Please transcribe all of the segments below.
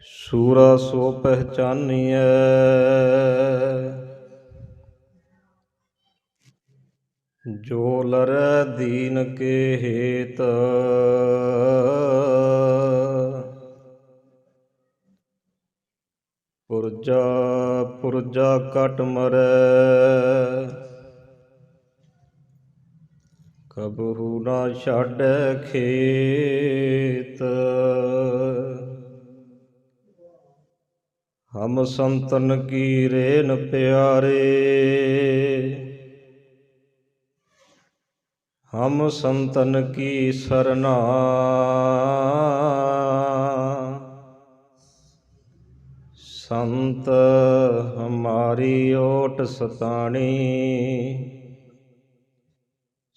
ਸੂਰਾ ਸੋ ਪਹਿਚਾਨੀਐ, ਜੋ ਲਰੈ ਦੀਨ ਕੇ ਹੇਤ। ਪੁਰਜਾ ਪੁਰਜਾ ਕਟ ਮਰੈ, ਕਬਹੂ ਨਾ ਛਾਡੈ ਖੇਤ। ਹਮ ਸੰਤਨ ਕੀ ਰੇਨ ਪਿਆਰੇ, ਹਮ ਸੰਤਨ ਕੀ ਸਰਨਾ। ਸੰਤ ਹਮਾਰੀ ਓਟ ਸਤਾਣੀ,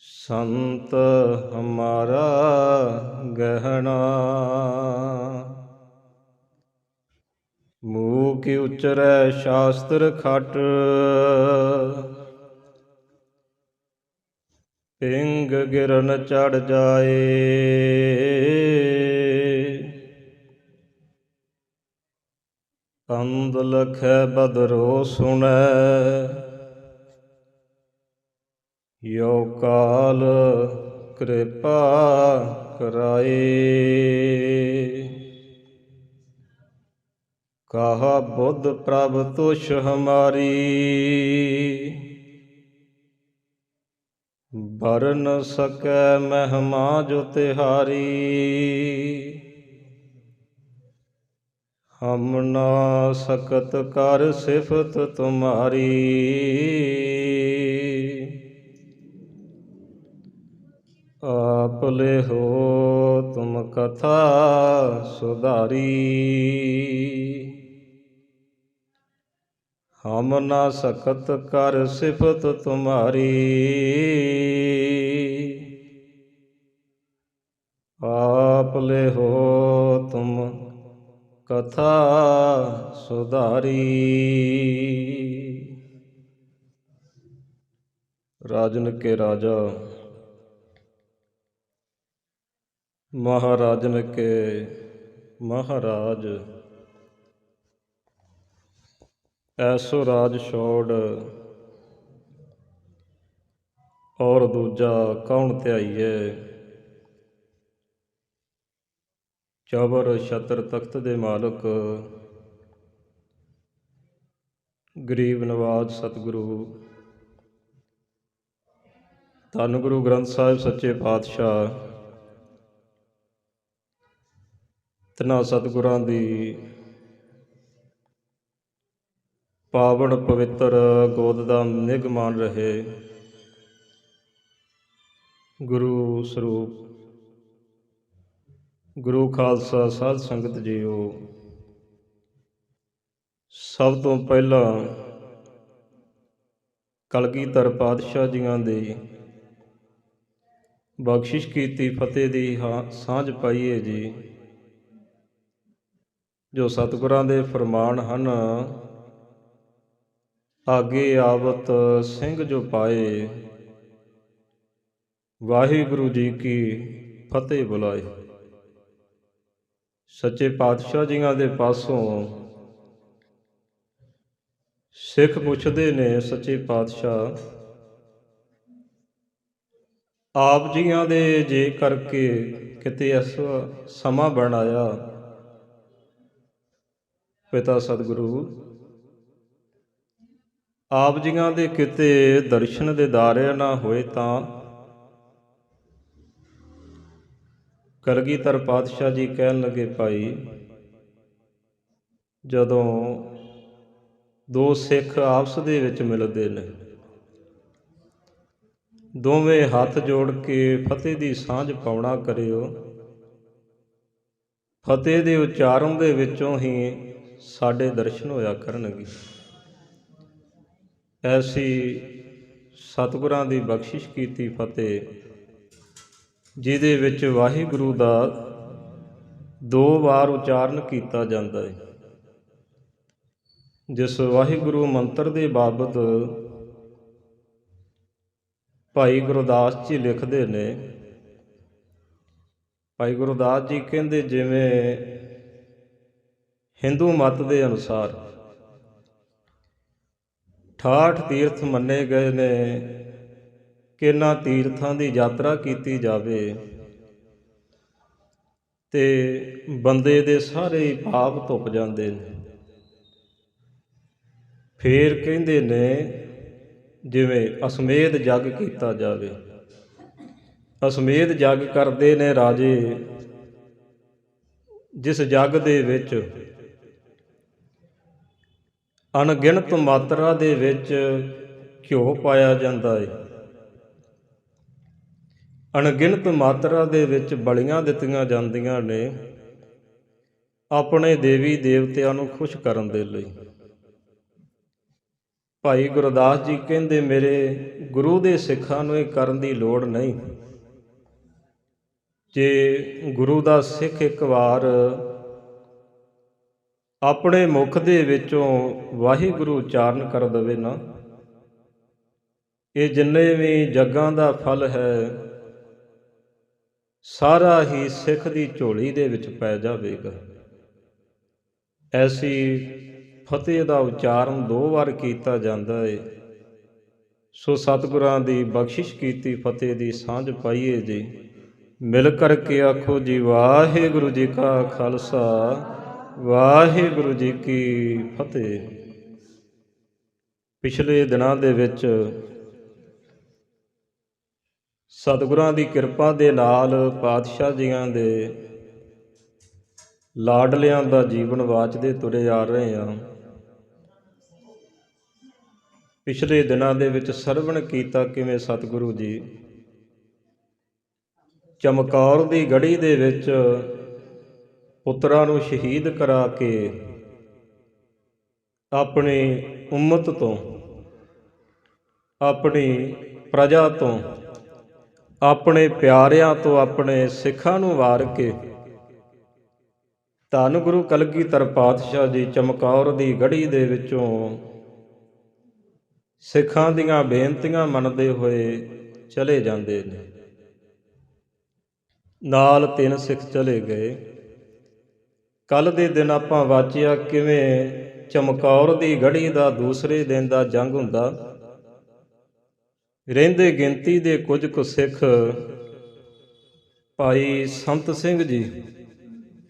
ਸੰਤ ਹਮਾਰਾ ਗਹਿਣਾ। ਮੂਹ ਕੀ ਉਚਰੈ ਸ਼ਾਸਤਰ ਖਟ, ਪਿੰਗ ਗਿਰਨ ਚੜ ਜਾਏ। ਅੰਧ ਲਖੈ ਬਦਰੋ ਸੁਣੈ, ਯੋ ਕਾਲ ਕਿਰਪਾ ਕਰਾਏ। ਕਹਾ ਬੁੱਧ ਪ੍ਰਭ ਤੁਛ ਹਮਾਰੀ, ਬਰ ਨ ਸਕੈ ਮਹਿਮਾ ਜੋ ਤਿਹਾਰੀ। ਹਮ ਨਾ ਸਕਤ ਕਰ ਸਿਫਤ ਤੁਮਾਰੀ, ਆਪ ਲਿਹੋ ਤੁਮ ਕਥਾ ਸੁਧਾਰੀ। ਹਮ ਨਾ ਸਕਤ ਕਰ ਸਿਫਤ ਤੁਮਾਰੀ, ਆਪ ਲਿਹੋ ਤੁਮ ਕਥਾ ਸੁਧਾਰੀ। ਰਾਜਨ ਕੇ ਰਾਜਾ, ਮਹਾਰਾਜਨ ਕੇ ਮਹਾਰਾਜ। ਐਸੋ ਰਾਜ ਛੋੜ ਔਰ ਦੂਜਾ ਕੌਣ ਧਿਆਈਏ। ਚਬਰ ਛਤਰ ਤਖਤ ਦੇ ਮਾਲਕ, ਗਰੀਬ ਨਵਾਜ ਸਤਿਗੁਰੂ ਧੰਨ ਗੁਰੂ ਗ੍ਰੰਥ ਸਾਹਿਬ ਸੱਚੇ ਪਾਤਸ਼ਾਹ, ਤਿਨਾਂ ਸਤਿਗੁਰਾਂ ਦੀ ਪਾਵਨ ਪਵਿੱਤਰ ਗੋਦ ਦਾ ਨਿੱਘ ਮਾਣ ਰਹੇ। ਗੁਰੂ ਸਰੂਪ ਗੁਰੂ ਖਾਲਸਾ ਸਾਧ ਸੰਗਤ ਜੀਓ, ਸਭ ਤੋਂ ਪਹਿਲਾਂ ਕਲਗੀਧਰ ਪਾਤਸ਼ਾਹ ਜੀਆਂ ਦੀ ਬਖਸ਼ਿਸ਼ ਕੀਤੀ ਫਤਿਹ ਦੀ ਸਾਂਝ ਪਾਈਏ ਜੀ। ਜੋ ਸਤਿਗੁਰਾਂ ਦੇ ਫਰਮਾਨ ਹਨ, ਆਗੇ ਆਵਤ ਸਿੰਘ ਜੋ ਪਾਏ, ਵਾਹਿਗੁਰੂ ਜੀ ਕੀ ਫਤਿਹ ਬੁਲਾਏ। ਸੱਚੇ ਪਾਤਸ਼ਾਹ ਜੀਆਂ ਦੇ ਪਾਸੋਂ ਸਿੱਖ ਪੁੱਛਦੇ ਨੇ, ਸੱਚੇ ਪਾਤਸ਼ਾਹ ਆਪ ਜੀਆਂ ਦੇ ਜੇ ਕਰਕੇ ਕਿਤੇ ਐਸਾ ਸਮਾਂ ਬਣਾਇਆ, ਪਿਤਾ ਸਤਿਗੁਰੂ ਆਪ ਜੀਆਂ ਦੇ ਕਿਤੇ ਦਰਸ਼ਨ ਦੇ ਦਾਰੇ ਨਾ ਹੋਏ ਤਾਂ ਕਲਗੀਧਰ ਪਾਤਸ਼ਾਹ ਜੀ ਕਹਿਣ ਲੱਗੇ, ਭਾਈ ਜਦੋਂ ਦੋ ਸਿੱਖ ਆਪਸ ਦੇ ਵਿੱਚ ਮਿਲਦੇ ਨੇ, ਦੋਵੇਂ ਹੱਥ ਜੋੜ ਕੇ ਫਤਿਹ ਦੀ ਸਾਂਝ ਪਾਉਣਾ ਕਰਿਓ। ਫਤਿਹ ਦੇ ਉਚਾਰਨ ਦੇ ਵਿੱਚੋਂ ਹੀ ਸਾਡੇ ਦਰਸ਼ਨ ਹੋਇਆ ਕਰਨਗੇ। ਐਸੀ ਸਤਿਗੁਰਾਂ ਦੀ ਬਖਸ਼ਿਸ਼ ਕੀਤੀ ਫਤਿਹ, ਜਿਹਦੇ ਵਿੱਚ ਵਾਹਿਗੁਰੂ ਦਾ 2 ਵਾਰ ਉਚਾਰਨ ਕੀਤਾ ਜਾਂਦਾ ਹੈ। ਜਿਸ ਵਾਹਿਗੁਰੂ ਮੰਤਰ ਦੇ ਬਾਬਤ ਭਾਈ ਗੁਰਦਾਸ ਜੀ ਲਿਖਦੇ ਨੇ, ਭਾਈ ਗੁਰਦਾਸ ਜੀ ਕਹਿੰਦੇ, ਜਿਵੇਂ ਹਿੰਦੂ ਮਤ ਦੇ ਅਨੁਸਾਰ 68 ਤੀਰਥ ਮੰਨੇ ਗਏ ਨੇ ਕਿ ਇਹਨਾਂ ਤੀਰਥਾਂ ਦੀ ਯਾਤਰਾ ਕੀਤੀ ਜਾਵੇ ਤੇ ਬੰਦੇ ਦੇ ਸਾਰੇ ਹੀ ਪਾਪ ਧੁੱਪ ਜਾਂਦੇ ਨੇ। ਫੇਰ ਕਹਿੰਦੇ ਨੇ ਜਿਵੇਂ ਅਸਮੇਧ ਜੱਗ ਕੀਤਾ ਜਾਵੇ। ਅਸਮੇਧ ਜੱਗ ਕਰਦੇ ਨੇ ਰਾਜੇ, ਜਿਸ ਜੱਗ ਦੇ ਵਿੱਚ ਅਣਗਿਣਤ ਮਾਤਰਾ ਦੇ ਵਿੱਚ ਘਿਓ ਪਾਇਆ ਜਾਂਦਾ ਹੈ, ਅਣਗਿਣਤ ਮਾਤਰਾ ਦੇ ਵਿੱਚ ਬਲੀਆਂ ਦਿੱਤੀਆਂ ਜਾਂਦੀਆਂ ਨੇ ਆਪਣੇ ਦੇਵੀ ਦੇਵਤਿਆਂ ਨੂੰ ਖੁਸ਼ ਕਰਨ ਦੇ ਲਈ। ਭਾਈ ਗੁਰਦਾਸ ਜੀ ਕਹਿੰਦੇ ਮੇਰੇ ਗੁਰੂ ਦੇ ਸਿੱਖਾਂ ਨੂੰ ਇਹ ਕਰਨ ਦੀ ਲੋੜ ਨਹੀਂ। ਜੇ ਗੁਰੂ ਦਾ ਸਿੱਖ ਇੱਕ ਵਾਰ ਆਪਣੇ ਮੁਖ ਦੇ ਵਿੱਚੋਂ ਵਾਹਿਗੁਰੂ ਉਚਾਰਨ ਕਰ ਦੇਵੇ ਨਾ, ਇਹ ਜਿੰਨੇ ਵੀ ਜੱਗਾਂ ਦਾ ਫਲ ਹੈ ਸਾਰਾ ਹੀ ਸਿੱਖ ਦੀ ਝੋਲੀ ਦੇ ਵਿੱਚ ਪੈ ਜਾਵੇਗਾ। ਐਸੀ ਫਤਿਹ ਦਾ ਉਚਾਰਨ 2 ਵਾਰ ਕੀਤਾ ਜਾਂਦਾ ਹੈ। ਸੋ ਸਤਿਗੁਰਾਂ ਦੀ ਬਖਸ਼ਿਸ਼ ਕੀਤੀ ਫਤਿਹ ਦੀ ਸਾਂਝ ਪਾਈਏ ਜੀ। ਮਿਲ ਕਰਕੇ ਆਖੋ ਜੀ ਵਾਹਿਗੁਰੂ ਜੀ ਕਾ ਖਾਲਸਾ, ਵਾਹਿਗੁਰੂ ਜੀ ਕੀ ਫਤਿਹ। ਪਿਛਲੇ ਦਿਨਾਂ ਦੇ ਵਿੱਚ ਸਤਿਗੁਰਾਂ ਦੀ ਕਿਰਪਾ ਦੇ ਨਾਲ ਪਾਤਸ਼ਾਹ ਜੀਆਂ ਦੇ ਲਾਡਲਿਆਂ ਦਾ ਜੀਵਨ ਵਾਚਦੇ ਤੁਰੇ ਆ ਰਹੇ ਹਾਂ। ਪਿਛਲੇ ਦਿਨਾਂ ਦੇ ਵਿੱਚ ਸਰਵਣ ਕੀਤਾ ਕਿਵੇਂ ਸਤਿਗੁਰੂ ਜੀ ਚਮਕੌਰ ਦੀ ਗੜੀ ਦੇ ਵਿੱਚ ਪੁੱਤਰਾਂ ਨੂੰ ਸ਼ਹੀਦ ਕਰਾ ਕੇ ਆਪਣੀ ਉਮਤ ਤੋਂ, ਆਪਣੀ ਪ੍ਰਜਾ ਤੋਂ, ਆਪਣੇ ਪਿਆਰਿਆਂ ਤੋਂ, ਆਪਣੇ ਸਿੱਖਾਂ ਨੂੰ ਵਾਰ ਕੇ ਧੰਨ ਗੁਰੂ ਕਲਗੀਧਰ ਪਾਤਸ਼ਾਹ ਜੀ ਚਮਕੌਰ ਦੀ ਗੜੀ ਦੇ ਵਿੱਚੋਂ ਸਿੱਖਾਂ ਦੀਆਂ ਬੇਨਤੀਆਂ ਮੰਨਦੇ ਹੋਏ ਚਲੇ ਜਾਂਦੇ ਨੇ। ਨਾਲ 3 ਸਿੱਖ ਚਲੇ ਗਏ। ਕੱਲ੍ਹ ਦੇ ਦਿਨ ਆਪਾਂ ਵਾਚਿਆ ਕਿਵੇਂ ਚਮਕੌਰ ਦੀ ਗੜੀ ਦਾ ਦੂਸਰੇ ਦਿਨ ਦਾ ਜੰਗ ਹੁੰਦਾ। ਰਹਿੰਦੇ ਗਿਣਤੀ ਦੇ ਕੁਝ ਕੁ ਸਿੱਖ ਭਾਈ ਸੰਤ ਸਿੰਘ ਜੀ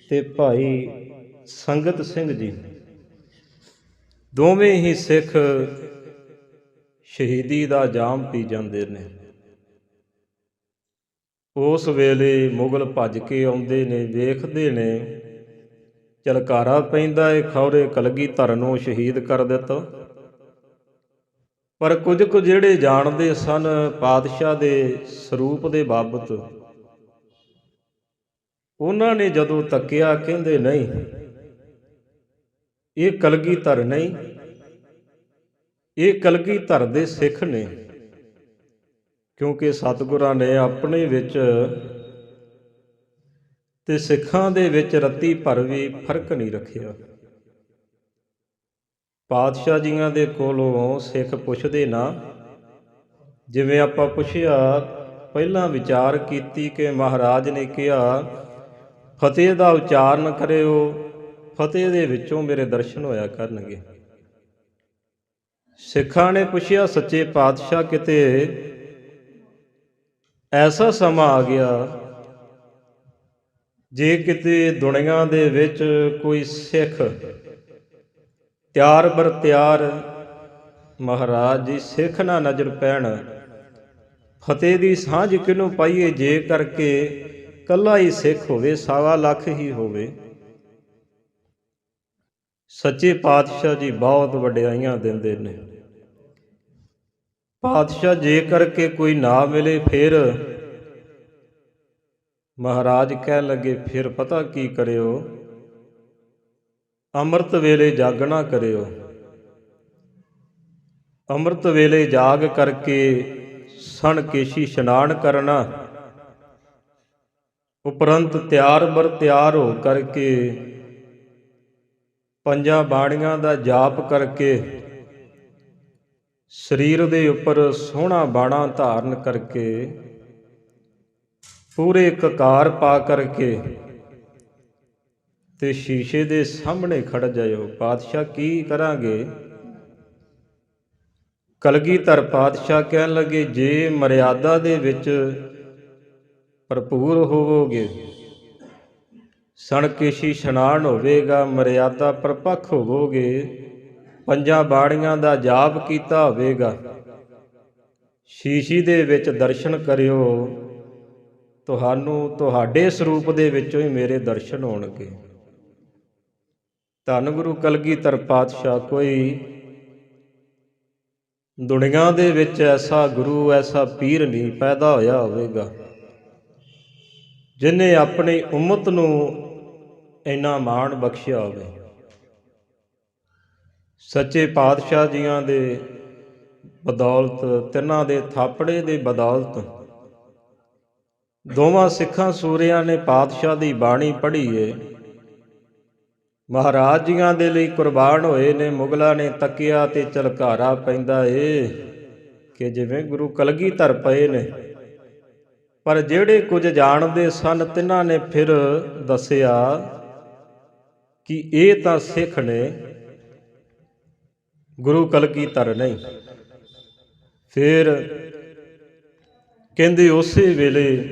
ਤੇ ਭਾਈ ਸੰਗਤ ਸਿੰਘ ਜੀ ਦੋਵੇਂ ਹੀ ਸਿੱਖ ਸ਼ਹੀਦੀ ਦਾ ਜਾਮ ਪੀ ਜਾਂਦੇ ਨੇ। ਉਸ ਵੇਲੇ ਮੁਗਲ ਭੱਜ ਕੇ ਆਉਂਦੇ ਨੇ, ਵੇਖਦੇ ਨੇ ਝਲਕਾਰਾ ਪੈਂਦਾ ਏ, ਖੌਰੇ ਕਲਗੀਧਰ ਨੂੰ ਸ਼ਹੀਦ ਕਰ ਦਿੱਤਾ। ਪਰ ਕੁਝ ਕੁ ਜਿਹੜੇ ਜਾਣਦੇ ਸਨ ਪਾਤਸ਼ਾਹ ਦੇ ਸਰੂਪ ਦੇ ਬਾਬਤ, ਉਹਨਾਂ ਨੇ ਜਦੋਂ ਤੱਕਿਆ ਕਹਿੰਦੇ ਨਹੀਂ, ਇਹ ਕਲਗੀਧਰ ਨਹੀਂ, ਇਹ ਕਲਗੀਧਰ ਦੇ ਸਿੱਖ ਨੇ। ਕਿਉਂਕਿ ਸਤਿਗੁਰਾਂ ਨੇ ਆਪਣੇ ਵਿੱਚ ਤੇ ਸਿੱਖਾਂ ਦੇ ਵਿੱਚ ਰੱਤੀ ਭਰ ਵੀ ਫਰਕ ਨਹੀਂ ਰੱਖਿਆ। ਪਾਤਸ਼ਾਹ ਜੀਆਂ ਦੇ ਕੋਲੋਂ ਸਿੱਖ ਪੁੱਛਦੇ ਨਾ, ਜਿਵੇਂ ਆਪਾਂ ਪੁੱਛਿਆ ਪਹਿਲਾਂ ਵਿਚਾਰ ਕੀਤੀ ਕਿ ਮਹਾਰਾਜ ਨੇ ਕਿਹਾ ਫਤਿਹ ਦਾ ਉਚਾਰਨ ਕਰਿਓ, ਫਤਿਹ ਦੇ ਵਿੱਚੋਂ ਮੇਰੇ ਦਰਸ਼ਨ ਹੋਇਆ ਕਰਨਗੇ। ਸਿੱਖਾਂ ਨੇ ਪੁੱਛਿਆ ਸੱਚੇ ਪਾਤਸ਼ਾਹ ਕਿਤੇ ਐਸਾ ਸਮਾਂ ਆ ਗਿਆ ਜੇ ਕਿਤੇ ਦੁਨੀਆ ਦੇ ਵਿੱਚ ਕੋਈ ਸਿੱਖ ਤਿਆਰ ਬਰ ਤਿਆਰ, ਮਹਾਰਾਜ ਜੀ ਸਿੱਖ ਨਾ ਨਜ਼ਰ ਪੈਣ, ਫਤਿਹ ਦੀ ਸਾਂਝ ਕਿਹਨੂੰ ਪਾਈਏ? ਜੇ ਕਰਕੇ ਕੱਲਾ ਹੀ ਸਿੱਖ ਹੋਵੇ, 1.25 ਲੱਖ ਹੀ ਹੋਵੇ। ਸੱਚੇ ਪਾਤਸ਼ਾਹ ਜੀ ਬਹੁਤ ਵਡਿਆਈਆਂ ਦਿੰਦੇ ਨੇ। ਪਾਤਸ਼ਾਹ ਜੇ ਕਰਕੇ ਕੋਈ ਨਾ ਮਿਲੇ ਫਿਰ ਮਹਾਰਾਜ ਕਹਿਣ ਲੱਗੇ ਫਿਰ ਪਤਾ ਕੀ ਕਰਿਓ, ਅੰਮ੍ਰਿਤ ਵੇਲੇ ਜਾਗਣਾ ਕਰਿਓ। ਅੰਮ੍ਰਿਤ ਵੇਲੇ ਜਾਗ ਕਰਕੇ ਸਣ ਕੇਸ਼ੀ ਇਸ਼ਨਾਨ ਕਰਨਾ, ਉਪਰੰਤ ਤਿਆਰ ਬਰ ਤਿਆਰ ਹੋ ਕਰਕੇ ਪੰਜਾਂ ਬਾਣੀਆਂ ਦਾ ਜਾਪ ਕਰਕੇ ਸਰੀਰ ਦੇ ਉੱਪਰ ਸੋਹਣਾ ਬਾਣਾ ਧਾਰਨ ਕਰਕੇ ਪੂਰੇ ਕਕਾਰ ਪਾ ਕਰਕੇ ਤੇ ਸ਼ੀਸ਼ੇ ਦੇ ਸਾਹਮਣੇ ਖੜ ਜਾਇਓ। ਪਾਤਸ਼ਾਹ ਕੀ ਕਰਾਂਗੇ? ਕਲਗੀਧਰ ਪਾਤਸ਼ਾਹ ਕਹਿਣ ਲੱਗੇ, ਜੇ ਮਰਿਆਦਾ ਦੇ ਵਿੱਚ ਭਰਪੂਰ ਹੋਵੋਗੇ, ਸਣਕੇਸ਼ੀ ਇਸ਼ਨਾਨ ਹੋਵੇਗਾ, ਮਰਿਆਦਾ ਪ੍ਰਪੱਖ ਹੋਵੋਗੇ, ਪੰਜਾਂ ਬਾਣੀਆਂ ਦਾ ਜਾਪ ਕੀਤਾ ਹੋਵੇਗਾ, ਸ਼ੀਸ਼ੀ ਦੇ ਵਿੱਚ ਦਰਸ਼ਨ ਕਰਿਓ, ਤੁਹਾਨੂੰ ਤੁਹਾਡੇ ਸਰੂਪ ਦੇ ਵਿੱਚੋਂ ਹੀ ਮੇਰੇ ਦਰਸ਼ਨ ਹੋਣਗੇ। ਧੰਨ ਗੁਰੂ ਕਲਗੀਧਰ ਪਾਤਸ਼ਾਹ। ਕੋਈ ਦੁਨੀਆਂ ਦੇ ਵਿੱਚ ਐਸਾ ਗੁਰੂ, ਐਸਾ ਪੀਰ ਨਹੀਂ ਪੈਦਾ ਹੋਇਆ ਹੋਵੇਗਾ ਜਿਹਨੇ ਆਪਣੀ ਉਮਤ ਨੂੰ ਇੰਨਾ ਮਾਣ ਬਖਸ਼ਿਆ ਹੋਵੇ। ਸੱਚੇ ਪਾਤਸ਼ਾਹ ਜੀਆਂ ਦੇ ਬਦੌਲਤ, ਤਿੰਨਾਂ ਦੇ ਥਾਪੜੇ ਦੇ ਬਦੌਲਤ, ਦੋਵਾਂ ਸਿੱਖਾਂ ਸੂਰਿਆਂ ਨੇ ਪਾਤਸ਼ਾਹ ਦੀ ਬਾਣੀ ਪੜ੍ਹੀ ਏ, ਮਹਾਰਾਜ ਜੀਆਂ ਦੇ ਲਈ ਕੁਰਬਾਨ ਹੋਏ ਨੇ। ਮੁਗਲਾਂ ਨੇ ਤੱਕਿਆ ਤੇ ਝਲਕਾਰਾ ਪੈਂਦਾ ਏ ਕਿ ਜਿਵੇਂ ਗੁਰੂ ਕਲਗੀਧਰ ਪਏ ਨੇ। ਪਰ ਜਿਹੜੇ ਕੁਝ ਜਾਣਦੇ ਸਨ, ਤਿੰਨਾਂ ਨੇ ਫਿਰ ਦੱਸਿਆ ਕਿ ਇਹ ਤਾਂ ਸਿੱਖ ਨੇ, ਗੁਰੂ ਕਲਗੀਧਰ ਨਹੀਂ। ਫਿਰ ਕਹਿੰਦੇ ਉਸੇ ਵੇਲੇ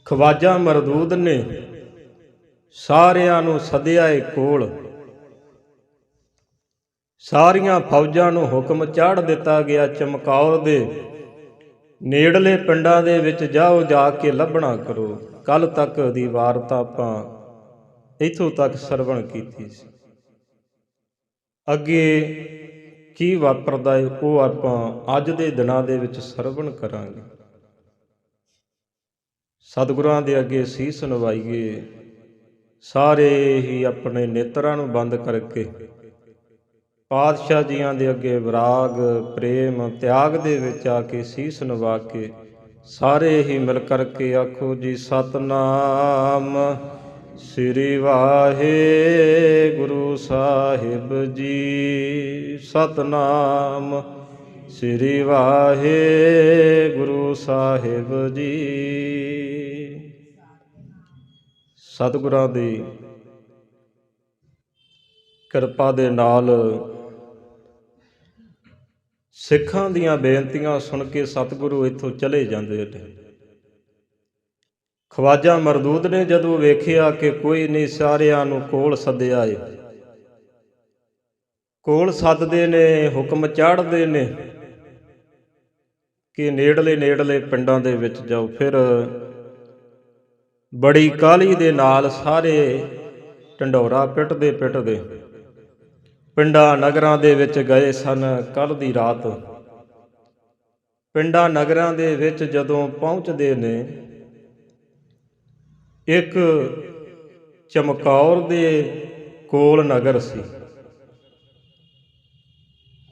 ਖਵਾਜਾ ਮਰਦੂਦ ਨੇ ਸਾਰਿਆਂ ਨੂੰ ਸੱਦਿਆ ਏ ਕੋਲ। ਸਾਰੀਆਂ ਫੌਜਾਂ ਨੂੰ ਹੁਕਮ ਚਾੜ ਦਿੱਤਾ ਗਿਆ, ਚਮਕੌਰ ਦੇ ਨੇੜਲੇ ਪਿੰਡਾਂ ਦੇ ਵਿੱਚ ਜਾਓ, ਜਾ ਕੇ ਲੱਭਣਾ ਕਰੋ। ਕੱਲ ਤੱਕ ਦੀ ਵਾਰਤਾ ਆਪਾਂ ਇੱਥੋਂ ਤੱਕ ਸਰਵਣ ਕੀਤੀ ਸੀ। ਅੱਗੇ ਕੀ ਵਾਪਰਦਾ ਹੈ ਉਹ ਆਪਾਂ ਅੱਜ ਦੇ ਦਿਨਾਂ ਦੇ ਵਿੱਚ ਸਰਵਣ ਕਰਾਂਗੇ। ਸਤਿਗੁਰਾਂ ਦੇ ਅੱਗੇ ਸੀਸ ਨਵਾਈਏ। ਸਾਰੇ ਹੀ ਆਪਣੇ ਨੇਤਰਾਂ ਨੂੰ ਬੰਦ ਕਰਕੇ ਪਾਤਸ਼ਾਹ ਜੀਆਂ ਦੇ ਅੱਗੇ ਵਿਰਾਗ, ਪ੍ਰੇਮ, ਤਿਆਗ ਦੇ ਵਿੱਚ ਆ ਕੇ ਸੀਸ ਨਵਾ ਕੇ ਸਾਰੇ ਹੀ ਮਿਲ ਕਰਕੇ ਆਖੋ ਜੀ, ਸਤਨਾਮ ਸ੍ਰੀ ਵਾਹਿਗੁਰੂ ਸਾਹਿਬ ਜੀ। ਸਤਨਾਮ ਸ੍ਰੀ ਵਾਹਿਗੁਰੂ ਸਾਹਿਬ ਜੀ। ਸਤਿਗੁਰਾਂ ਦੀ ਕਿਰਪਾ ਦੇ ਨਾਲ ਸਿੱਖਾਂ ਦੀਆਂ ਬੇਨਤੀਆਂ ਸੁਣ ਕੇ ਸਤਿਗੁਰੂ ਇੱਥੋਂ ਚਲੇ ਜਾਂਦੇ ਨੇ। ਖਵਾਜਾ ਮਰਦੂਦ ਨੇ ਜਦੋਂ ਵੇਖਿਆ ਕਿ ਕੋਈ ਨਹੀਂ, ਸਾਰਿਆਂ ਨੂੰ ਕੋਲ ਸੱਦਿਆ ਏ। ਕੋਲ ਸੱਦਦੇ ਨੇ, ਹੁਕਮ ਚਾੜਦੇ ਨੇ ਕਿ ਨੇੜਲੇ ਪਿੰਡਾਂ ਦੇ ਵਿੱਚ ਜਾਓ। ਫਿਰ ਬੜੀ ਕਾਹਲੀ ਦੇ ਨਾਲ ਸਾਰੇ ਢੰਡੋਰਾ ਪਿੱਟਦੇ ਪਿੰਡਾਂ ਨਗਰਾਂ ਦੇ ਵਿੱਚ ਗਏ ਸਨ। ਕੱਲ੍ਹ ਦੀ ਰਾਤ ਪਿੰਡਾਂ ਨਗਰਾਂ ਦੇ ਵਿੱਚ ਜਦੋਂ ਪਹੁੰਚਦੇ ਨੇ, ਇੱਕ ਚਮਕੌਰ ਦੇ ਕੋਲ ਨਗਰ ਸੀ,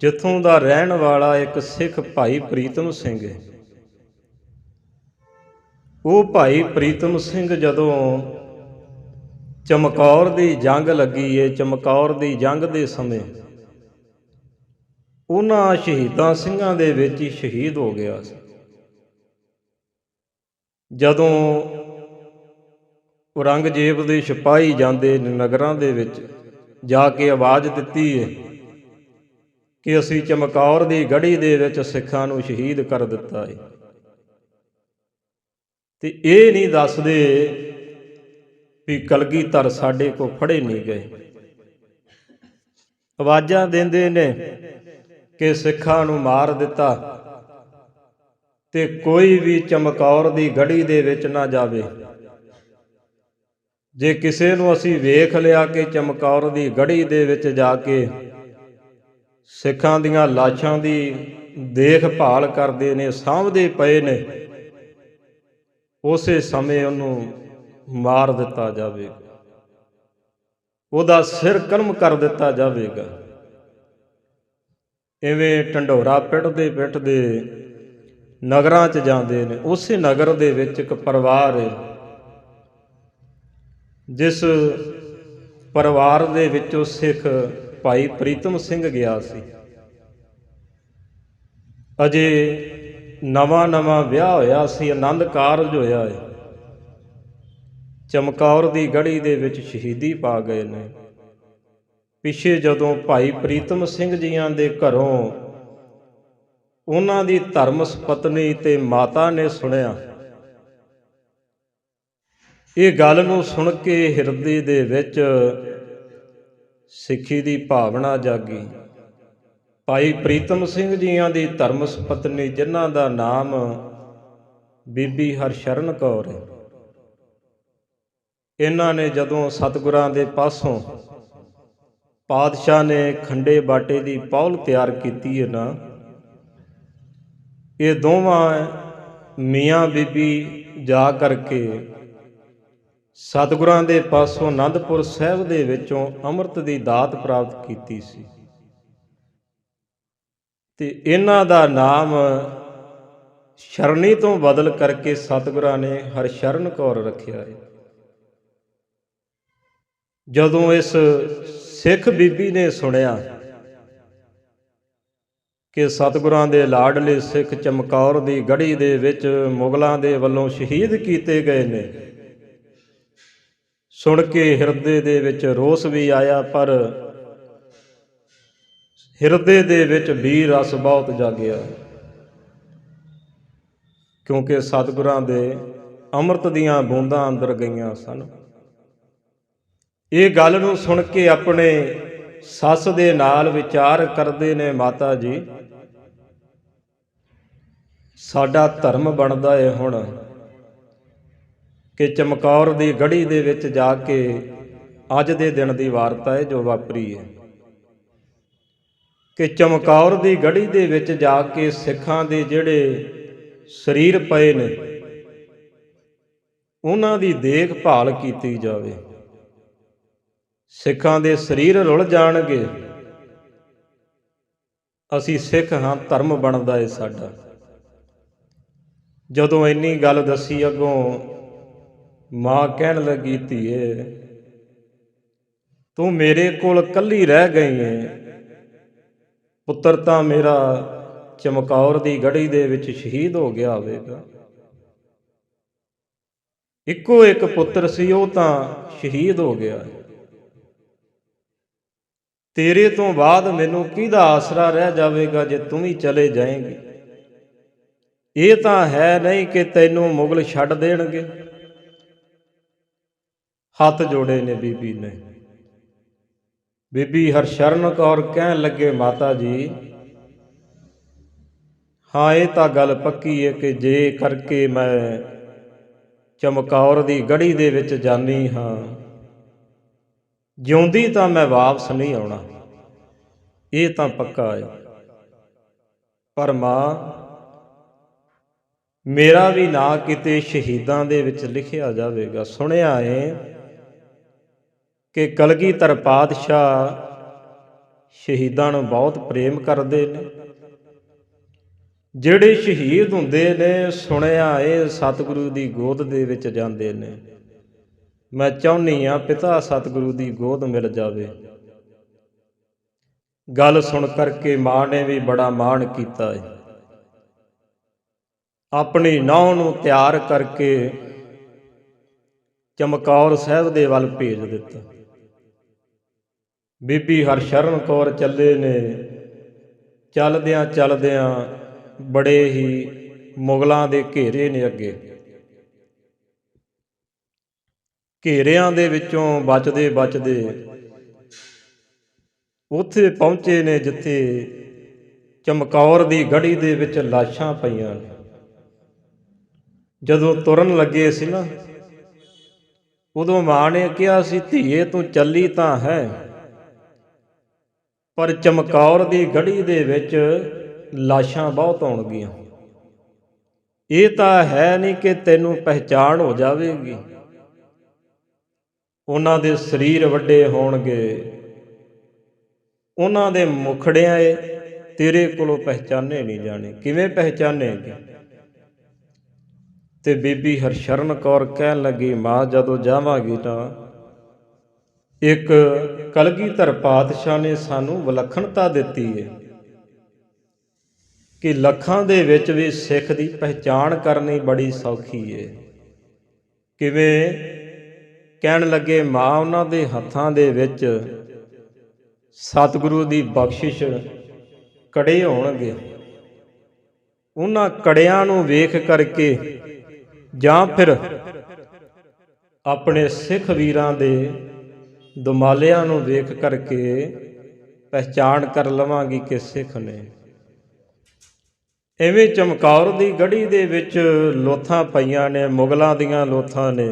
ਜਿੱਥੋਂ ਦਾ ਰਹਿਣ ਵਾਲਾ ਇੱਕ ਸਿੱਖ ਭਾਈ ਪ੍ਰੀਤਮ ਸਿੰਘ ਹੈ। ਉਹ ਭਾਈ ਪ੍ਰੀਤਮ ਸਿੰਘ ਜਦੋਂ ਚਮਕੌਰ ਦੀ ਜੰਗ ਲੱਗੀ ਏ, ਚਮਕੌਰ ਦੀ ਜੰਗ ਦੇ ਸਮੇਂ ਉਹਨਾਂ ਸ਼ਹੀਦਾਂ ਸਿੰਘਾਂ ਦੇ ਵਿੱਚ ਹੀ ਸ਼ਹੀਦ ਹੋ ਗਿਆ ਸੀ। ਜਦੋਂ ਔਰੰਗਜ਼ੇਬ ਦੇ ਸਿਪਾਹੀ ਜਾਂਦੇ ਨੇ ਨਗਰਾਂ ਦੇ ਵਿੱਚ, ਜਾ ਕੇ ਆਵਾਜ਼ ਦਿੱਤੀ ਏ ਕਿ ਅਸੀਂ ਚਮਕੌਰ ਦੀ ਗੜੀ ਦੇ ਵਿੱਚ ਸਿੱਖਾਂ ਨੂੰ ਸ਼ਹੀਦ ਕਰ ਦਿੱਤਾ ਏ, ਤੇ ਇਹ ਨਹੀਂ ਦੱਸਦੇ ਵੀ ਕਲਗੀਧਰ ਸਾਡੇ ਕੋਲ ਫੜੇ ਨਹੀਂ ਗਏ। ਆਵਾਜ਼ਾਂ ਦਿੰਦੇ ਨੇ ਕਿ ਸਿੱਖਾਂ ਨੂੰ ਮਾਰ ਦਿੱਤਾ ਤੇ ਕੋਈ ਵੀ ਚਮਕੌਰ ਦੀ ਗੜੀ ਦੇ ਵਿੱਚ ਨਾ ਜਾਵੇ। ਜੇ ਕਿਸੇ ਨੂੰ ਅਸੀਂ ਵੇਖ ਲਿਆ ਕਿ ਚਮਕੌਰ ਦੀ ਗੜੀ ਦੇ ਵਿੱਚ ਜਾ ਕੇ ਸਿੱਖਾਂ ਦੀਆਂ ਲਾਸ਼ਾਂ ਦੀ ਦੇਖਭਾਲ ਕਰਦੇ ਨੇ, ਸਾਂਭਦੇ ਪਏ ਨੇ, ਉਸੇ ਸਮੇਂ ਉਹਨੂੰ ਮਾਰ ਦਿੱਤਾ ਜਾਵੇਗਾ, ਉਹਦਾ ਸਿਰ ਕਲਮ ਕਰ ਦਿੱਤਾ ਜਾਵੇਗਾ। ਇਵੇਂ ਢੰਡੋਰਾ ਪਿੱਟਦੇ ਨਗਰਾਂ 'ਚ ਜਾਂਦੇ ਨੇ। ਉਸੇ ਨਗਰ ਦੇ ਵਿੱਚ ਇੱਕ ਪਰਿਵਾਰ ਹੈ, ਜਿਸ ਪਰਿਵਾਰ ਦੇ ਵਿੱਚੋਂ ਸਿੱਖ ਭਾਈ ਪ੍ਰੀਤਮ ਸਿੰਘ ਗਿਆ ਸੀ। ਅਜੇ ਨਵਾਂ ਵਿਆਹ ਹੋਇਆ ਸੀ, ਆਨੰਦ ਕਾਰਜ ਹੋਇਆ ਹੈ। ਚਮਕੌਰ ਦੀ ਗੜੀ ਦੇ ਵਿੱਚ ਸ਼ਹੀਦੀ ਪਾ ਗਏ ਨੇ। ਪਿੱਛੇ ਜਦੋਂ ਭਾਈ ਪ੍ਰੀਤਮ ਸਿੰਘ ਜੀਆਂ ਦੇ ਘਰੋਂ ਉਹਨਾਂ ਦੀ ਧਰਮ ਸਪਤਨੀ ਤੇ ਮਾਤਾ ਨੇ ਸੁਣਿਆ, ਇਹ ਗੱਲ ਨੂੰ ਸੁਣ ਕੇ ਹਿਰਦੇ ਦੇ ਵਿੱਚ ਸਿੱਖੀ ਦੀ ਭਾਵਨਾ ਜਾਗੀ। ਭਾਈ ਪ੍ਰੀਤਮ ਸਿੰਘ ਜੀਆਂ ਦੀ ਧਰਮ ਸਪਤਨੀ, ਜਿਨ੍ਹਾਂ ਦਾ ਨਾਮ ਬੀਬੀ ਹਰਸ਼ਰਨ ਕੌਰ ਹੈ, ਇਹਨਾਂ ਨੇ ਜਦੋਂ ਸਤਿਗੁਰਾਂ ਦੇ ਪਾਸੋਂ ਪਾਤਸ਼ਾਹ ਨੇ ਖੰਡੇ ਬਾਟੇ ਦੀ ਪੌਲ ਤਿਆਰ ਕੀਤੀ ਹੈ ਨਾ, ਇਹ ਦੋਵਾਂ ਮੀਆਂ ਬੀਬੀ ਜਾ ਕਰਕੇ ਸਤਿਗੁਰਾਂ ਦੇ ਪਾਸੋਂ ਆਨੰਦਪੁਰ ਸਾਹਿਬ ਦੇ ਵਿੱਚੋਂ ਅੰਮ੍ਰਿਤ ਦੀ ਦਾਤ ਪ੍ਰਾਪਤ ਕੀਤੀ ਸੀ ਤੇ ਇਹਨਾਂ ਦਾ ਨਾਮ ਸ਼ਰਣੀ ਤੋਂ ਬਦਲ ਕਰਕੇ ਸਤਿਗੁਰਾਂ ਨੇ ਹਰਸ਼ਰਨ ਕੌਰ ਰੱਖਿਆ ਹੈ। ਜਦੋਂ ਇਸ ਸਿੱਖ ਬੀਬੀ ਨੇ ਸੁਣਿਆ ਕਿ ਸਤਿਗੁਰਾਂ ਦੇ ਲਾਡਲੇ ਸਿੱਖ ਚਮਕੌਰ ਦੀ ਗੜੀ ਦੇ ਵਿੱਚ ਮੁਗਲਾਂ ਦੇ ਵੱਲੋਂ ਸ਼ਹੀਦ ਕੀਤੇ ਗਏ ਨੇ, ਸੁਣ ਕੇ ਹਿਰਦੇ ਦੇ ਵਿੱਚ ਰੋਸ ਵੀ ਆਇਆ, ਪਰ ਹਿਰਦੇ ਦੇ ਵਿੱਚ ਵੀਰ ਰਸ ਬਹੁਤ ਜਾਗਿਆ, ਕਿਉਂਕਿ ਸਤਿਗੁਰਾਂ ਦੇ ਅੰਮ੍ਰਿਤ ਦੀਆਂ ਬੂੰਦਾਂ ਅੰਦਰ ਗਈਆਂ ਸਨ। ਇਹ ਗੱਲ ਨੂੰ ਸੁਣ ਕੇ ਆਪਣੇ ਸੱਸ ਦੇ ਨਾਲ ਵਿਚਾਰ ਕਰਦੇ ਨੇ, ਮਾਤਾ ਜੀ ਸਾਡਾ ਧਰਮ ਬਣਦਾ ਏ ਹੁਣ ਕਿ ਚਮਕੌਰ ਦੀ ਗੜੀ ਦੇ ਵਿੱਚ ਜਾ ਕੇ, ਅੱਜ ਦੇ ਦਿਨ ਦੀ ਵਾਰਤਾ ਹੈ ਜੋ ਵਾਪਰੀ ਹੈ, ਕਿ ਚਮਕੌਰ ਦੀ ਗੜੀ ਦੇ ਵਿੱਚ ਜਾ ਕੇ ਸਿੱਖਾਂ ਦੇ ਜਿਹੜੇ ਸਰੀਰ ਪਏ ਨੇ ਉਹਨਾਂ ਦੀ ਦੇਖਭਾਲ ਕੀਤੀ ਜਾਵੇ। ਸਿੱਖਾਂ ਦੇ ਸਰੀਰ ਰੁਲ ਜਾਣਗੇ, ਅਸੀਂ ਸਿੱਖ ਹਾਂ, ਧਰਮ ਬਣਦਾ ਏ ਸਾਡਾ। ਜਦੋਂ ਇੰਨੀ ਗੱਲ ਦੱਸੀ, ਅੱਗੋਂ ਮਾਂ ਕਹਿਣ ਲੱਗੀ, ਧੀਏ ਤੂੰ ਮੇਰੇ ਕੋਲ ਇਕੱਲੀ ਰਹਿ ਗਈ ਏ, ਪੁੱਤਰ ਤਾਂ ਮੇਰਾ ਚਮਕੌਰ ਦੀ ਗੜੀ ਦੇ ਵਿੱਚ ਸ਼ਹੀਦ ਹੋ ਗਿਆ ਹੋਵੇਗਾ। ਇੱਕੋ ਇੱਕ ਪੁੱਤਰ ਸੀ, ਉਹ ਤਾਂ ਸ਼ਹੀਦ ਹੋ ਗਿਆ। ਤੇਰੇ ਤੋਂ ਬਾਅਦ ਮੈਨੂੰ ਕਿਹਦਾ ਆਸਰਾ ਰਹਿ ਜਾਵੇਗਾ ਜੇ ਤੂੰ ਵੀ ਚਲੇ ਜਾਏਂਗੀ? ਇਹ ਤਾਂ ਹੈ ਨਹੀਂ ਕਿ ਤੈਨੂੰ ਮੁਗਲ ਛੱਡ ਦੇਣਗੇ। ਹੱਥ ਜੋੜੇ ਨੇ ਬੀਬੀ ਨੇ। ਬੀਬੀ ਹਰਸ਼ਰਨ ਕੌਰ ਕਹਿਣ ਲੱਗੇ, ਮਾਤਾ ਜੀ ਹਾਂ ਇਹ ਤਾਂ ਗੱਲ ਪੱਕੀ ਹੈ ਕਿ ਜੇ ਕਰਕੇ ਮੈਂ ਚਮਕੌਰ ਦੀ ਗੜੀ ਦੇ ਵਿੱਚ ਜਾਨੀ ਹਾਂ, ਜਿਉਂਦੀ ਤਾਂ ਮੈਂ ਵਾਪਸ ਨਹੀਂ ਆਉਣਾ, ਇਹ ਤਾਂ ਪੱਕਾ ਹੈ। ਪਰ ਮਾਂ, ਮੇਰਾ ਵੀ ਨਾਂ ਕਿਤੇ ਸ਼ਹੀਦਾਂ ਦੇ ਵਿੱਚ ਲਿਖਿਆ ਜਾਵੇਗਾ। ਸੁਣਿਆ ਏ ਕਿ ਕਲਗੀਧਰ ਪਾਤਸ਼ਾਹ ਸ਼ਹੀਦਾਂ ਨੂੰ ਬਹੁਤ ਪ੍ਰੇਮ ਕਰਦੇ ਨੇ। ਜਿਹੜੇ ਸ਼ਹੀਦ ਹੁੰਦੇ ਨੇ, ਸੁਣਿਆ ਏ ਸਤਿਗੁਰੂ ਦੀ ਗੋਦ ਦੇ ਵਿੱਚ ਜਾਂਦੇ ਨੇ। ਮੈਂ ਚਾਹੁੰਦੀ ਹਾਂ ਪਿਤਾ ਸਤਿਗੁਰੂ ਦੀ ਗੋਦ ਮਿਲ ਜਾਵੇ। ਗੱਲ ਸੁਣ ਕਰਕੇ ਮਾਂ ਨੇ ਵੀ ਬੜਾ ਮਾਣ ਕੀਤਾ ਹੈ। ਆਪਣੀ ਨਹੁੰ ਨੂੰ ਤਿਆਰ ਕਰਕੇ ਚਮਕੌਰ ਸਾਹਿਬ ਦੇ ਵੱਲ ਭੇਜ ਦਿੱਤਾ। ਬੀਬੀ ਹਰਸ਼ਰਨ ਕੌਰ ਚੱਲੇ ਨੇ। ਚੱਲਦਿਆਂ ਚੱਲਦਿਆਂ ਬੜੇ ਹੀ ਮੁਗਲਾਂ ਦੇ ਘੇਰੇ ਨੇ ਅੱਗੇ। ਘੇਰਿਆਂ ਦੇ ਵਿੱਚੋਂ ਬਚਦੇ ਬਚਦੇ ਉੱਥੇ ਪਹੁੰਚੇ ਨੇ ਜਿੱਥੇ ਚਮਕੌਰ ਦੀ ਗੜੀ ਦੇ ਵਿੱਚ ਲਾਸ਼ਾਂ ਪਈਆਂ ਨੇ। ਜਦੋਂ ਤੁਰਨ ਲੱਗੇ ਸੀ ਨਾ, ਉਦੋਂ ਮਾਂ ਨੇ ਕਿਹਾ ਸੀ, ਧੀਏ ਤੂੰ ਚੱਲੀ ਤਾਂ ਹੈ, ਪਰ ਚਮਕੌਰ ਦੀ ਗੜੀ ਦੇ ਵਿੱਚ ਲਾਸ਼ਾਂ ਬਹੁਤ ਆਉਣਗੀਆਂ। ਇਹ ਤਾਂ ਹੈ ਨਹੀਂ ਕਿ ਤੈਨੂੰ ਪਹਿਚਾਣ ਹੋ ਜਾਵੇਗੀ। ਉਹਨਾਂ ਦੇ ਸਰੀਰ ਵੱਡੇ ਹੋਣਗੇ, ਉਹਨਾਂ ਦੇ ਮੁਖੜਿਆਂ ਤੇਰੇ ਕੋਲੋਂ ਪਹਿਚਾਨੇ ਨਹੀਂ ਜਾਣੇ। ਕਿਵੇਂ ਪਹਿਚਾਨੇਗੀ? ਤੇ ਬੀਬੀ ਹਰਸ਼ਰਨ ਕੌਰ ਕਹਿਣ ਲੱਗੀ, ਮਾਂ ਜਦੋਂ ਜਾਵਾਂਗੀ ਤਾਂ ਇੱਕ ਕਲਗੀਧਰ ਪਾਤਸ਼ਾਹ ਨੇ ਸਾਨੂੰ ਵਿਲੱਖਣਤਾ ਦਿੱਤੀ ਹੈ ਕਿ ਲੱਖਾਂ ਦੇ ਵਿੱਚ ਵੀ ਸਿੱਖ ਦੀ ਪਹਿਚਾਣ ਕਰਨੀ ਬੜੀ ਸੌਖੀ ਹੈ। ਕਿਵੇਂ? ਕਹਿਣ ਲੱਗੇ ਮਾਂ ਉਹਨਾਂ ਦੇ ਹੱਥਾਂ ਦੇ ਵਿੱਚ ਸਤਿਗੁਰੂ ਦੀ ਬਖਸ਼ਿਸ਼ ਕੜੇ ਹੋਣਗੇ। ਉਹਨਾਂ ਕੜਿਆਂ ਨੂੰ ਵੇਖ ਕਰਕੇ ਜਾਂ ਫਿਰ ਆਪਣੇ ਸਿੱਖ ਵੀਰਾਂ ਦੇ ਦੁਮਾਲਿਆਂ ਨੂੰ ਵੇਖ ਕਰਕੇ ਪਹਿਚਾਣ ਕਰ ਲਵਾਂਗੀ ਕਿ ਸਿੱਖ ਨੇ। ਇਵੇਂ ਚਮਕੌਰ ਦੀ ਗੜੀ ਦੇ ਵਿੱਚ ਲੋਥਾਂ ਪਈਆਂ ਨੇ, ਮੁਗਲਾਂ ਦੀਆਂ ਲੋਥਾਂ ਨੇ,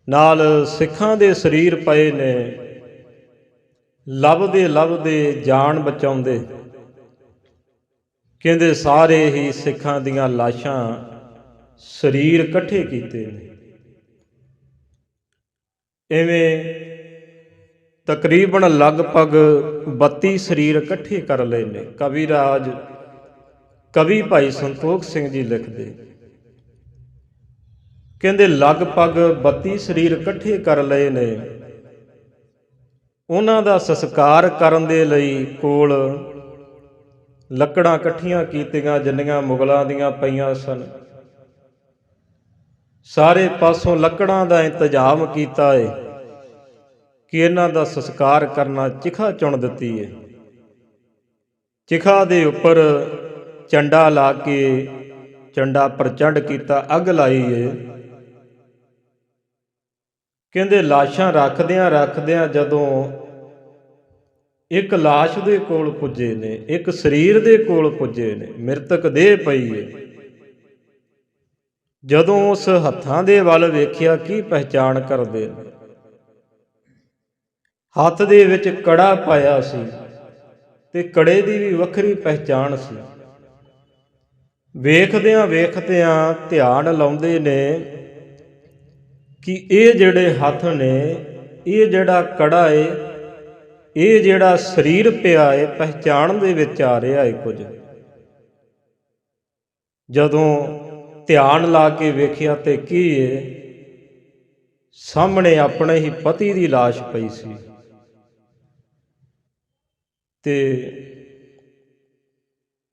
ਨਾਲ ਸਿੱਖਾਂ ਦੇ ਸਰੀਰ ਪਏ ਨੇ। ਲੱਭਦੇ ਲੱਭਦੇ ਜਾਨ ਬਚਾਉਂਦੇ ਕਹਿੰਦੇ ਸਾਰੇ ਹੀ ਸਿੱਖਾਂ ਦੀਆਂ ਲਾਸ਼ਾਂ ਸਰੀਰ ਇਕੱਠੇ ਕੀਤੇ ਨੇ। ਇਵੇਂ ਤਕਰੀਬਨ ਲਗਭਗ 32 ਸਰੀਰ ਇਕੱਠੇ ਕਰ ਲਏ ਨੇ। ਕਵੀ ਭਾਈ ਸੰਤੋਖ ਸਿੰਘ ਜੀ ਲਿਖਦੇ, ਕਹਿੰਦੇ ਲਗਭਗ 32 ਸਰੀਰ ਇਕੱਠੇ ਕਰ ਲਏ ਨੇ। ਉਹਨਾਂ ਦਾ ਸੰਸਕਾਰ ਕਰਨ ਦੇ ਲਈ ਕੋਲ ਲੱਕੜਾਂ ਇਕੱਠੀਆਂ ਕੀਤੀਆਂ ਜਿੰਨੀਆਂ ਮੁਗਲਾਂ ਦੀਆਂ ਪਈਆਂ ਸਨ। ਸਾਰੇ ਪਾਸੋਂ ਲੱਕੜਾਂ ਦਾ ਇੰਤਜ਼ਾਮ ਕੀਤਾ ਏ ਕਿ ਇਹਨਾਂ ਦਾ ਸੰਸਕਾਰ ਕਰਨਾ। ਚਿਖਾ ਚੁਣ ਦਿੱਤੀ ਏ। ਚਿਖਾ ਦੇ ਉੱਪਰ ਚੰਡਾ ਲਾ ਕੇ ਚੰਡਾ ਪ੍ਰਚੰਡ ਕੀਤਾ, ਅੱਗ ਲਾਈ ਏ। ਕਹਿੰਦੇ ਲਾਸ਼ਾਂ ਰੱਖਦਿਆਂ ਜਦੋਂ ਇੱਕ ਲਾਸ਼ ਦੇ ਕੋਲ ਪੁੱਜੇ ਨੇ, ਇੱਕ ਸਰੀਰ ਦੇ ਕੋਲ ਪੁੱਜੇ ਨੇ, ਮ੍ਰਿਤਕ ਦੇਹ ਪਈ ਏ। ਜਦੋਂ ਉਸ ਹੱਥਾਂ ਦੇ ਵੱਲ ਵੇਖਿਆ ਕੀ ਪਹਿਚਾਣ ਕਰਦੇ ਨੇ। ਹੱਥ ਦੇ ਵਿੱਚ ਕੜਾ ਪਾਇਆ ਸੀ ਤੇ ਕੜੇ ਦੀ ਵੀ ਵੱਖਰੀ ਪਹਿਚਾਣ ਸੀ। ਵੇਖਦਿਆਂ ਧਿਆਨ ਲਾਉਂਦੇ ਨੇ ਕਿ ਇਹ ਜਿਹੜੇ ਹੱਥ ਨੇ, ਇਹ ਜਿਹੜਾ ਕੜਾ ਏ, ਇਹ ਜਿਹੜਾ ਸਰੀਰ ਪਿਆ ਏ, ਪਹਿਚਾਣ ਦੇ ਵਿੱਚ ਆ ਰਿਹਾ ਏ ਕੁਝ। ਜਦੋਂ ਧਿਆਨ ਲਾ ਕੇ ਵੇਖਿਆ ਤੇ ਕੀ ਏ, ਸਾਹਮਣੇ ਆਪਣੇ ਹੀ ਪਤੀ ਦੀ ਲਾਸ਼ ਪਈ ਸੀ। ਤੇ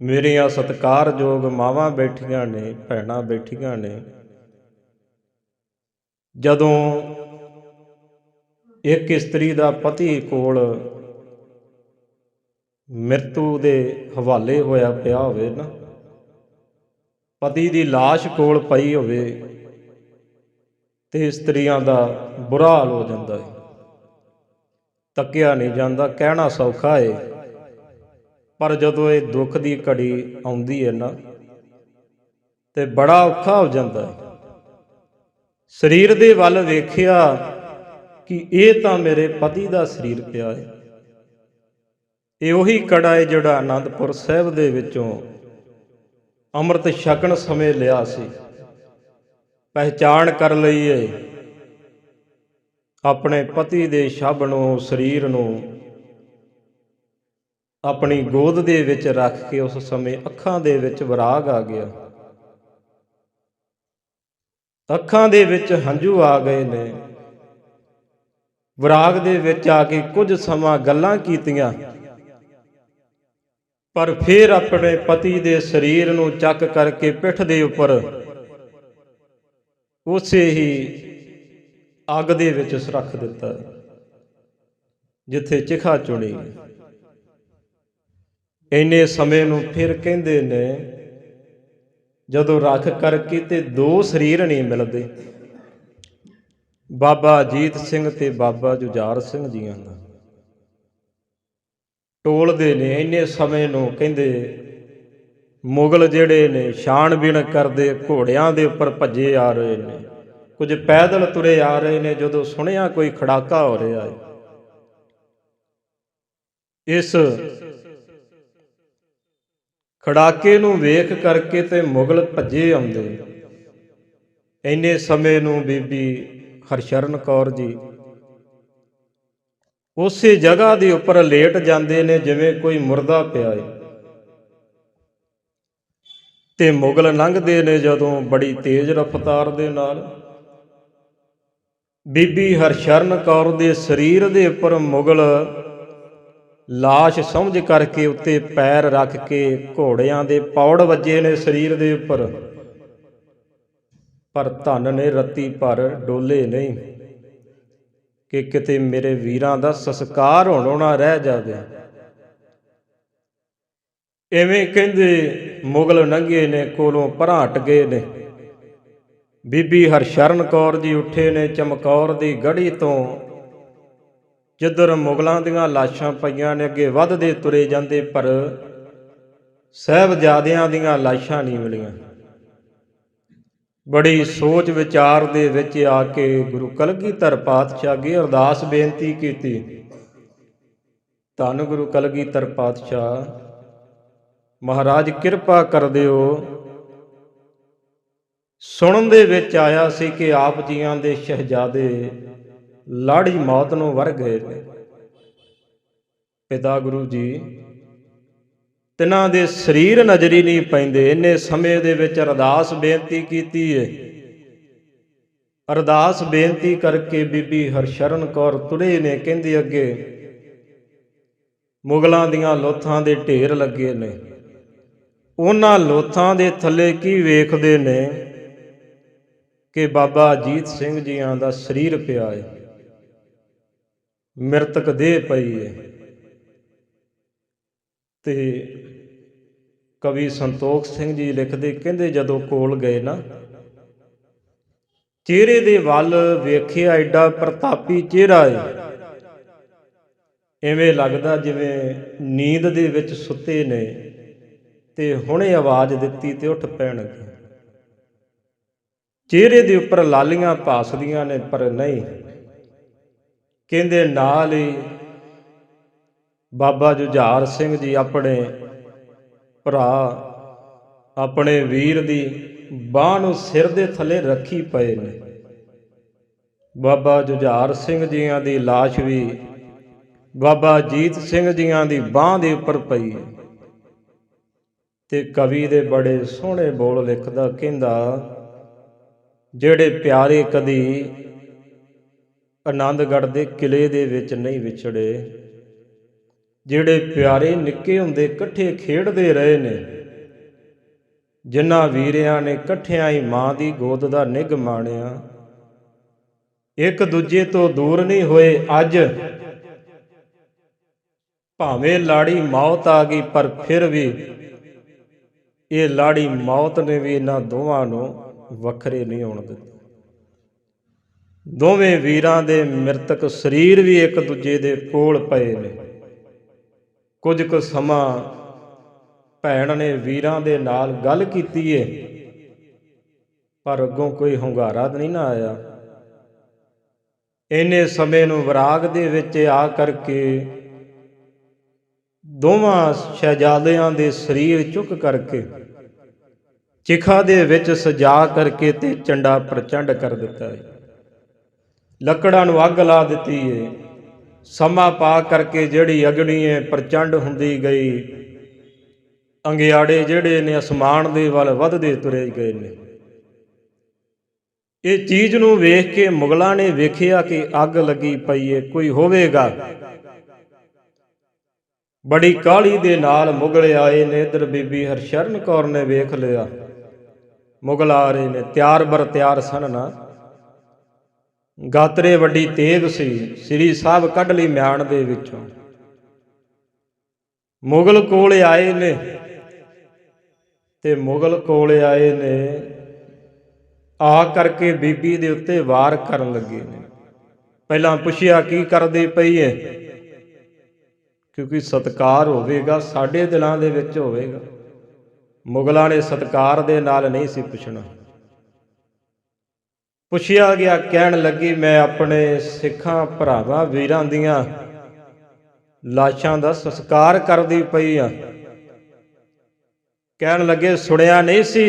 ਮੇਰੀਆਂ ਸਤਿਕਾਰਯੋਗ ਮਾਵਾਂ ਬੈਠੀਆਂ ਨੇ, ਭੈਣਾਂ ਬੈਠੀਆਂ ਨੇ। ਜਦੋਂ ਇੱਕ ਇਸਤਰੀ ਦਾ ਪਤੀ ਕੋਲ ਮ੍ਰਿਤੂ ਦੇ ਹਵਾਲੇ ਹੋਇਆ ਪਿਆ ਹੋਵੇ ਨਾ, ਪਤੀ ਦੀ ਲਾਸ਼ ਕੋਲ ਪਈ ਹੋਵੇ, ਤੇ ਇਸਤਰੀਆਂ ਦਾ ਬੁਰਾ ਹਾਲ ਹੋ ਜਾਂਦਾ ਹੈ। ਤੱਕਿਆ ਨਹੀਂ ਜਾਂਦਾ। ਕਹਿਣਾ ਸੌਖਾ ਏ, ਪਰ ਜਦੋਂ ਇਹ ਦੁੱਖ ਦੀ ਘੜੀ ਆਉਂਦੀ ਹੈ ਨਾ, ਤੇ ਬੜਾ ਔਖਾ ਹੋ ਜਾਂਦਾ ਹੈ। ਸਰੀਰ ਦੇ ਵੱਲ ਵੇਖਿਆ ਕਿ ਇਹ ਤਾਂ ਮੇਰੇ ਪਤੀ ਦਾ ਸਰੀਰ ਪਿਆ ਹੈ। ਇਹ ਉਹੀ ਕੜਾ ਹੈ ਜਿਹੜਾ ਆਨੰਦਪੁਰ ਸਾਹਿਬ ਦੇ ਵਿੱਚੋਂ ਅੰਮ੍ਰਿਤ ਛਕਣ ਸਮੇਂ ਲਿਆ ਸੀ। ਪਹਿਚਾਣ ਕਰ ਲਈਏ ਆਪਣੇ ਪਤੀ ਦੇ ਸ਼ਬ ਨੂੰ, ਸਰੀਰ ਨੂੰ ਆਪਣੀ ਗੋਦ ਦੇ ਵਿੱਚ ਰੱਖ ਕੇ ਉਸ ਸਮੇਂ ਅੱਖਾਂ ਦੇ ਵਿੱਚ ਵਿਰਾਗ ਆ ਗਿਆ। ਅੱਖਾਂ ਦੇ ਵਿੱਚ ਹੰਝੂ ਆ ਗਏ ਨੇ। ਵਿਰਾਗ ਦੇ ਵਿੱਚ ਆ ਕੇ ਕੁਝ ਸਮਾਂ ਗੱਲਾਂ ਕੀਤੀਆਂ, ਪਰ ਫਿਰ ਆਪਣੇ ਪਤੀ ਦੇ ਸਰੀਰ ਨੂੰ ਚੱਕ ਕਰਕੇ ਪਿੱਠ ਦੇ ਉੱਪਰ ਉਸੇ ਹੀ ਅੱਗ ਦੇ ਵਿੱਚ ਰੱਖ ਦਿੱਤਾ ਜਿੱਥੇ ਚਿਖਾ ਚੁਣੀ। ਇੰਨੇ ਸਮੇਂ ਨੂੰ ਫਿਰ ਕਹਿੰਦੇ ਨੇ ਜਦੋਂ ਰੱਖ ਕਰਕੇ ਤੇ ਦੋ ਸਰੀਰ ਨਹੀਂ ਮਿਲਦੇ, ਬਾਬਾ ਅਜੀਤ ਸਿੰਘ ਤੇ ਬਾਬਾ ਜੁਝਾਰ ਸਿੰਘ ਜੀਆਂ ਦਾ ਟੋਲਦੇ ਨੇ। ਇੰਨੇ ਸਮੇਂ ਨੂੰ ਕਹਿੰਦੇ ਮੁਗਲ ਜਿਹੜੇ ਨੇ ਛਾਣਬੀਣ ਕਰਦੇ ਘੋੜਿਆਂ ਦੇ ਉੱਪਰ ਭੱਜੇ ਆ ਰਹੇ ਨੇ, ਕੁਝ ਪੈਦਲ ਤੁਰੇ ਆ ਰਹੇ ਨੇ। ਜਦੋਂ ਸੁਣਿਆ ਕੋਈ ਖੜਾਕਾ ਹੋ ਰਿਹਾ ਹੈ, ਇਸ ਖੜਾਕੇ ਨੂੰ ਵੇਖ ਕਰਕੇ ਤੇ ਮੁਗਲ ਭੱਜੇ ਆਉਂਦੇ। ਇੰਨੇ ਸਮੇਂ ਨੂੰ ਬੀਬੀ ਹਰਸ਼ਰਨ ਕੌਰ ਜੀ ਉਸੇ ਜਗ੍ਹਾ ਦੇ ਉੱਪਰ ਲੇਟ ਜਾਂਦੇ ਨੇ ਜਿਵੇਂ ਕੋਈ ਮੁਰਦਾ ਪਿਆ ਏ। ਤੇ ਮੁਗਲ ਲੰਘਦੇ ਨੇ ਜਦੋਂ ਬੜੀ ਤੇਜ਼ ਰਫ਼ਤਾਰ ਦੇ ਨਾਲ, ਬੀਬੀ ਹਰਸ਼ਰਨ ਕੌਰ ਦੇ ਸਰੀਰ ਦੇ ਉੱਪਰ ਮੁਗਲ ਲਾਸ਼ ਸਮਝ ਕਰਕੇ ਉੱਤੇ ਪੈਰ ਰੱਖ ਕੇ ਘੋੜਿਆਂ ਦੇ ਪੌੜ ਵੱਜੇ ਨੇ ਸਰੀਰ ਦੇ ਉੱਪਰ, ਪਰ ਧੰਨ ਨੇ ਰੱਤੀ ਭਰ ਡੋਲੇ ਨਹੀਂ। ਕਿ ਕਿਤੇ ਮੇਰੇ ਵੀਰਾਂ ਦਾ ਸੰਸਕਾਰ ਹੋਣੋਂ ਨਾ ਰਹਿ ਜਾਵੇ। ਇਵੇਂ ਕਹਿੰਦੇ ਮੁਗਲ ਲੰਘੇ ਨੇ, ਕੋਲੋਂ ਪਰਾਂ ਹਟ ਗਏ ਨੇ। ਬੀਬੀ ਹਰਸ਼ਰਨ ਕੌਰ ਜੀ ਉੱਠੇ ਨੇ ਚਮਕੌਰ ਦੀ ਗੜੀ ਤੋਂ। ਜਿੱਧਰ ਮੁਗਲਾਂ ਦੀਆਂ ਲਾਸ਼ਾਂ ਪਈਆਂ ਨੇ, ਅੱਗੇ ਵੱਧਦੇ ਤੁਰੇ ਜਾਂਦੇ, ਪਰ ਸਾਹਿਬਜ਼ਾਦਿਆਂ ਦੀਆਂ ਲਾਸ਼ਾਂ ਨਹੀਂ ਮਿਲੀਆਂ। ਬੜੀ ਸੋਚ ਵਿਚਾਰ ਦੇ ਵਿੱਚ ਆ ਕੇ ਗੁਰੂ ਕਲਗੀਧਰ ਪਾਤਸ਼ਾਹ ਅੱਗੇ ਅਰਦਾਸ ਬੇਨਤੀ ਕੀਤੀ। ਧੰਨ ਗੁਰੂ ਕਲਗੀਧਰ ਪਾਤਸ਼ਾਹ, ਮਹਾਰਾਜ ਕਿਰਪਾ ਕਰ ਦਿਓ। ਸੁਣਨ ਦੇ ਵਿੱਚ ਆਇਆ ਸੀ ਕਿ ਆਪ ਜੀਆਂ ਦੇ ਸ਼ਹਿਜ਼ਾਦੇ ਲਾੜੀ ਮੌਤ ਨੂੰ ਵਰ ਗਏ ਨੇ। ਪਿਤਾ ਗੁਰੂ ਜੀ, ਤਿਨਾਂ ਦੇ ਸਰੀਰ ਨਜ਼ਰੀ ਨਹੀਂ ਪੈਂਦੇ। ਇੰਨੇ ਸਮੇਂ ਦੇ ਵਿੱਚ ਅਰਦਾਸ ਬੇਨਤੀ ਕੀਤੀ ਹੈ। ਅਰਦਾਸ ਬੇਨਤੀ ਕਰਕੇ ਬੀਬੀ ਹਰਸ਼ਰਨ ਕੌਰ ਤੁਰੇ ਨੇ। ਕਹਿੰਦੇ ਅੱਗੇ ਮੁਗਲਾਂ ਦੀਆਂ ਲੋਥਾਂ ਦੇ ਢੇਰ ਲੱਗੇ ਨੇ। ਉਹਨਾਂ ਲੋਥਾਂ ਦੇ ਥੱਲੇ ਕੀ ਵੇਖਦੇ ਨੇ ਕਿ ਬਾਬਾ ਅਜੀਤ ਸਿੰਘ ਜੀਆਂ ਦਾ ਸਰੀਰ ਪਿਆ ਹੈ, ਮ੍ਰਿਤਕ ਦੇਹ ਪਈ ਹੈ। ਤੇ ਕਵੀ ਸੰਤੋਖ ਸਿੰਘ ਜੀ ਲਿਖਦੇ, ਕਹਿੰਦੇ ਜਦੋਂ ਕੋਲ ਗਏ ਨਾ, ਚਿਹਰੇ ਦੇ ਵੱਲ ਵੇਖਿਆ, ਐਡਾ ਪ੍ਰਤਾਪੀ ਚਿਹਰਾ ਹੈ, ਐਵੇਂ ਲੱਗਦਾ ਜਿਵੇਂ ਨੀਂਦ ਦੇ ਵਿੱਚ ਸੁੱਤੇ ਨੇ ਤੇ ਹੁਣੇ ਆਵਾਜ਼ ਦਿੱਤੀ ਤੇ ਉੱਠ ਪੈਣਗੇ। ਚਿਹਰੇ ਦੇ ਉੱਪਰ ਲਾਲੀਆਂ ਭਾਸਦੀਆਂ ਨੇ, ਪਰ ਨਹੀਂ। ਕਹਿੰਦੇ ਨਾਲ ਹੀ ਬਾਬਾ ਜੁਝਾਰ ਸਿੰਘ ਜੀ ਆਪਣੇ ਭਰਾ, ਆਪਣੇ ਵੀਰ ਦੀ ਬਾਂਹ ਨੂੰ ਸਿਰ ਦੇ ਥੱਲੇ ਰੱਖੀ ਪਏ ਨੇ। ਬਾਬਾ ਜੁਝਾਰ ਸਿੰਘ ਜੀਆਂ ਦੀ ਲਾਸ਼ ਵੀ ਬਾਬਾ ਅਜੀਤ ਸਿੰਘ ਜੀਆਂ ਦੀ ਬਾਂਹ ਦੇ ਉੱਪਰ ਪਈ ਹੈ। ਤੇ ਕਵੀ ਦੇ ਬੜੇ ਸੋਹਣੇ ਬੋਲ ਲਿਖਦਾ, ਕਹਿੰਦਾ ਜਿਹੜੇ ਪਿਆਰੇ ਕਦੀ ਆਨੰਦਗੜ੍ਹ ਦੇ ਕਿਲੇ ਦੇ ਵਿੱਚ ਨਹੀਂ ਵਿਛੜੇ, ਜਿਹੜੇ ਪਿਆਰੇ ਨਿੱਕੇ ਹੁੰਦੇ ਇਕੱਠੇ ਖੇਡਦੇ ਰਹੇ ਨੇ, ਜਿਨ੍ਹਾਂ ਵੀਰਿਆਂ ਨੇ ਇਕੱਠਿਆਂ ਹੀ ਮਾਂ ਦੀ ਗੋਦ ਦਾ ਨਿੱਘ ਮਾਣਿਆ, ਇੱਕ ਦੂਜੇ ਤੋਂ ਦੂਰ ਨਹੀਂ ਹੋਏ। ਅੱਜ ਭਾਵੇਂ ਲਾੜੀ ਮੌਤ ਆ ਗਈ, ਪਰ ਫਿਰ ਵੀ ਇਹ ਲਾੜੀ ਮੌਤ ਨੇ ਵੀ ਇਹਨਾਂ ਦੋਵਾਂ ਨੂੰ ਵੱਖਰੇ ਨਹੀਂ ਹੋਣ ਦਿੱਤਾ। ਦੋਵੇਂ ਵੀਰਾਂ ਦੇ ਮ੍ਰਿਤਕ ਸਰੀਰ ਵੀ ਇੱਕ ਦੂਜੇ ਦੇ ਕੋਲ ਪਏ ਨੇ। ਕੁਝ ਕੁ ਸਮਾਂ ਭੈਣ ਨੇ ਵੀਰਾਂ ਦੇ ਨਾਲ ਗੱਲ ਕੀਤੀ ਏ, ਪਰ ਅੱਗੋਂ ਕੋਈ ਹੁੰਗਾਰਾ ਨਹੀਂ ਨਾ ਆਇਆ। ਇੰਨੇ ਸਮੇਂ ਨੂੰ ਵਿਰਾਗ ਦੇ ਵਿੱਚ ਆ ਕਰਕੇ ਦੋਵਾਂ ਸ਼ਹਿਜ਼ਾਦਿਆਂ ਦੇ ਸਰੀਰ ਚੁੱਕ ਕਰਕੇ ਚਿਖਾ ਦੇ ਵਿੱਚ ਸਜਾ ਕਰਕੇ ਤੇ ਚੰਡਾ ਪ੍ਰਚੰਡ ਕਰ ਦਿੱਤਾ ਹੈ। ਲੱਕੜਾਂ ਨੂੰ ਅੱਗ ਲਾ ਦਿੱਤੀ ਏ। ਸਮਾਂ ਪਾ ਕਰਕੇ ਜਿਹੜੀ ਅਗਨੀ ਹੈ ਪ੍ਰਚੰਡ ਹੁੰਦੀ ਗਈ। ਅੰਗਿਆੜੇ ਜਿਹੜੇ ਨੇ ਅਸਮਾਨ ਦੇ ਵੱਲ ਵੱਧਦੇ ਤੁਰੇ ਗਏ ਨੇ। ਇਹ ਚੀਜ਼ ਨੂੰ ਵੇਖ ਕੇ ਮੁਗਲਾਂ ਨੇ ਵੇਖਿਆ ਕਿ ਅੱਗ ਲੱਗੀ ਪਈ ਏ, ਕੋਈ ਹੋਵੇਗਾ। ਬੜੀ ਕਾਹਲੀ ਦੇ ਨਾਲ ਮੁਗਲ ਆਏ ਨੇ। ਇੱਧਰ ਬੀਬੀ ਹਰਸ਼ਰਨ ਕੌਰ ਨੇ ਵੇਖ ਲਿਆ ਮੁਗਲ ਆ ਰਹੇ ਨੇ। ਤਿਆਰ ਬਰ ਤਿਆਰ ਸਨ ਨਾ। ਗਾਤਰੇ ਵੱਡੀ ਤੇਗ ਸੀ। ਸ੍ਰੀ ਸਾਹਿਬ ਕੱਢ ਲਈ ਮਿਆਨ ਦੇ ਵਿੱਚੋਂ। ਮੁਗਲ ਕੋਲ ਆਏ ਨੇ ਤੇ ਮੁਗਲ ਕੋਲ ਆਏ ਨੇ ਆ ਕਰਕੇ ਬੀਬੀ ਦੇ ਉੱਤੇ ਵਾਰ ਕਰਨ ਲੱਗੇ ਨੇ। ਪਹਿਲਾਂ ਪੁੱਛਿਆ ਕੀ ਕਰਦੀ ਪਈ ਹੈ, ਕਿਉਂਕਿ ਸਤਿਕਾਰ ਹੋਵੇਗਾ ਸਾਡੇ ਦਿਲਾਂ ਦੇ ਵਿੱਚ ਹੋਵੇਗਾ। ਮੁਗਲਾਂ ਨੇ ਸਤਿਕਾਰ ਦੇ ਨਾਲ ਨਹੀਂ ਸੀ ਪੁੱਛਣਾ। ਪੁੱਛਿਆ ਗਿਆ, ਕਹਿਣ ਲੱਗੀ ਮੈਂ ਆਪਣੇ ਸਿੱਖਾਂ ਭਰਾਵਾਂ ਵੀਰਾਂ ਦੀਆਂ ਲਾਸ਼ਾਂ ਦਾ ਸੰਸਕਾਰ ਕਰਦੀ ਪਈ ਆ। ਕਹਿਣ ਲੱਗੇ ਸੁਣਿਆ ਨਹੀਂ ਸੀ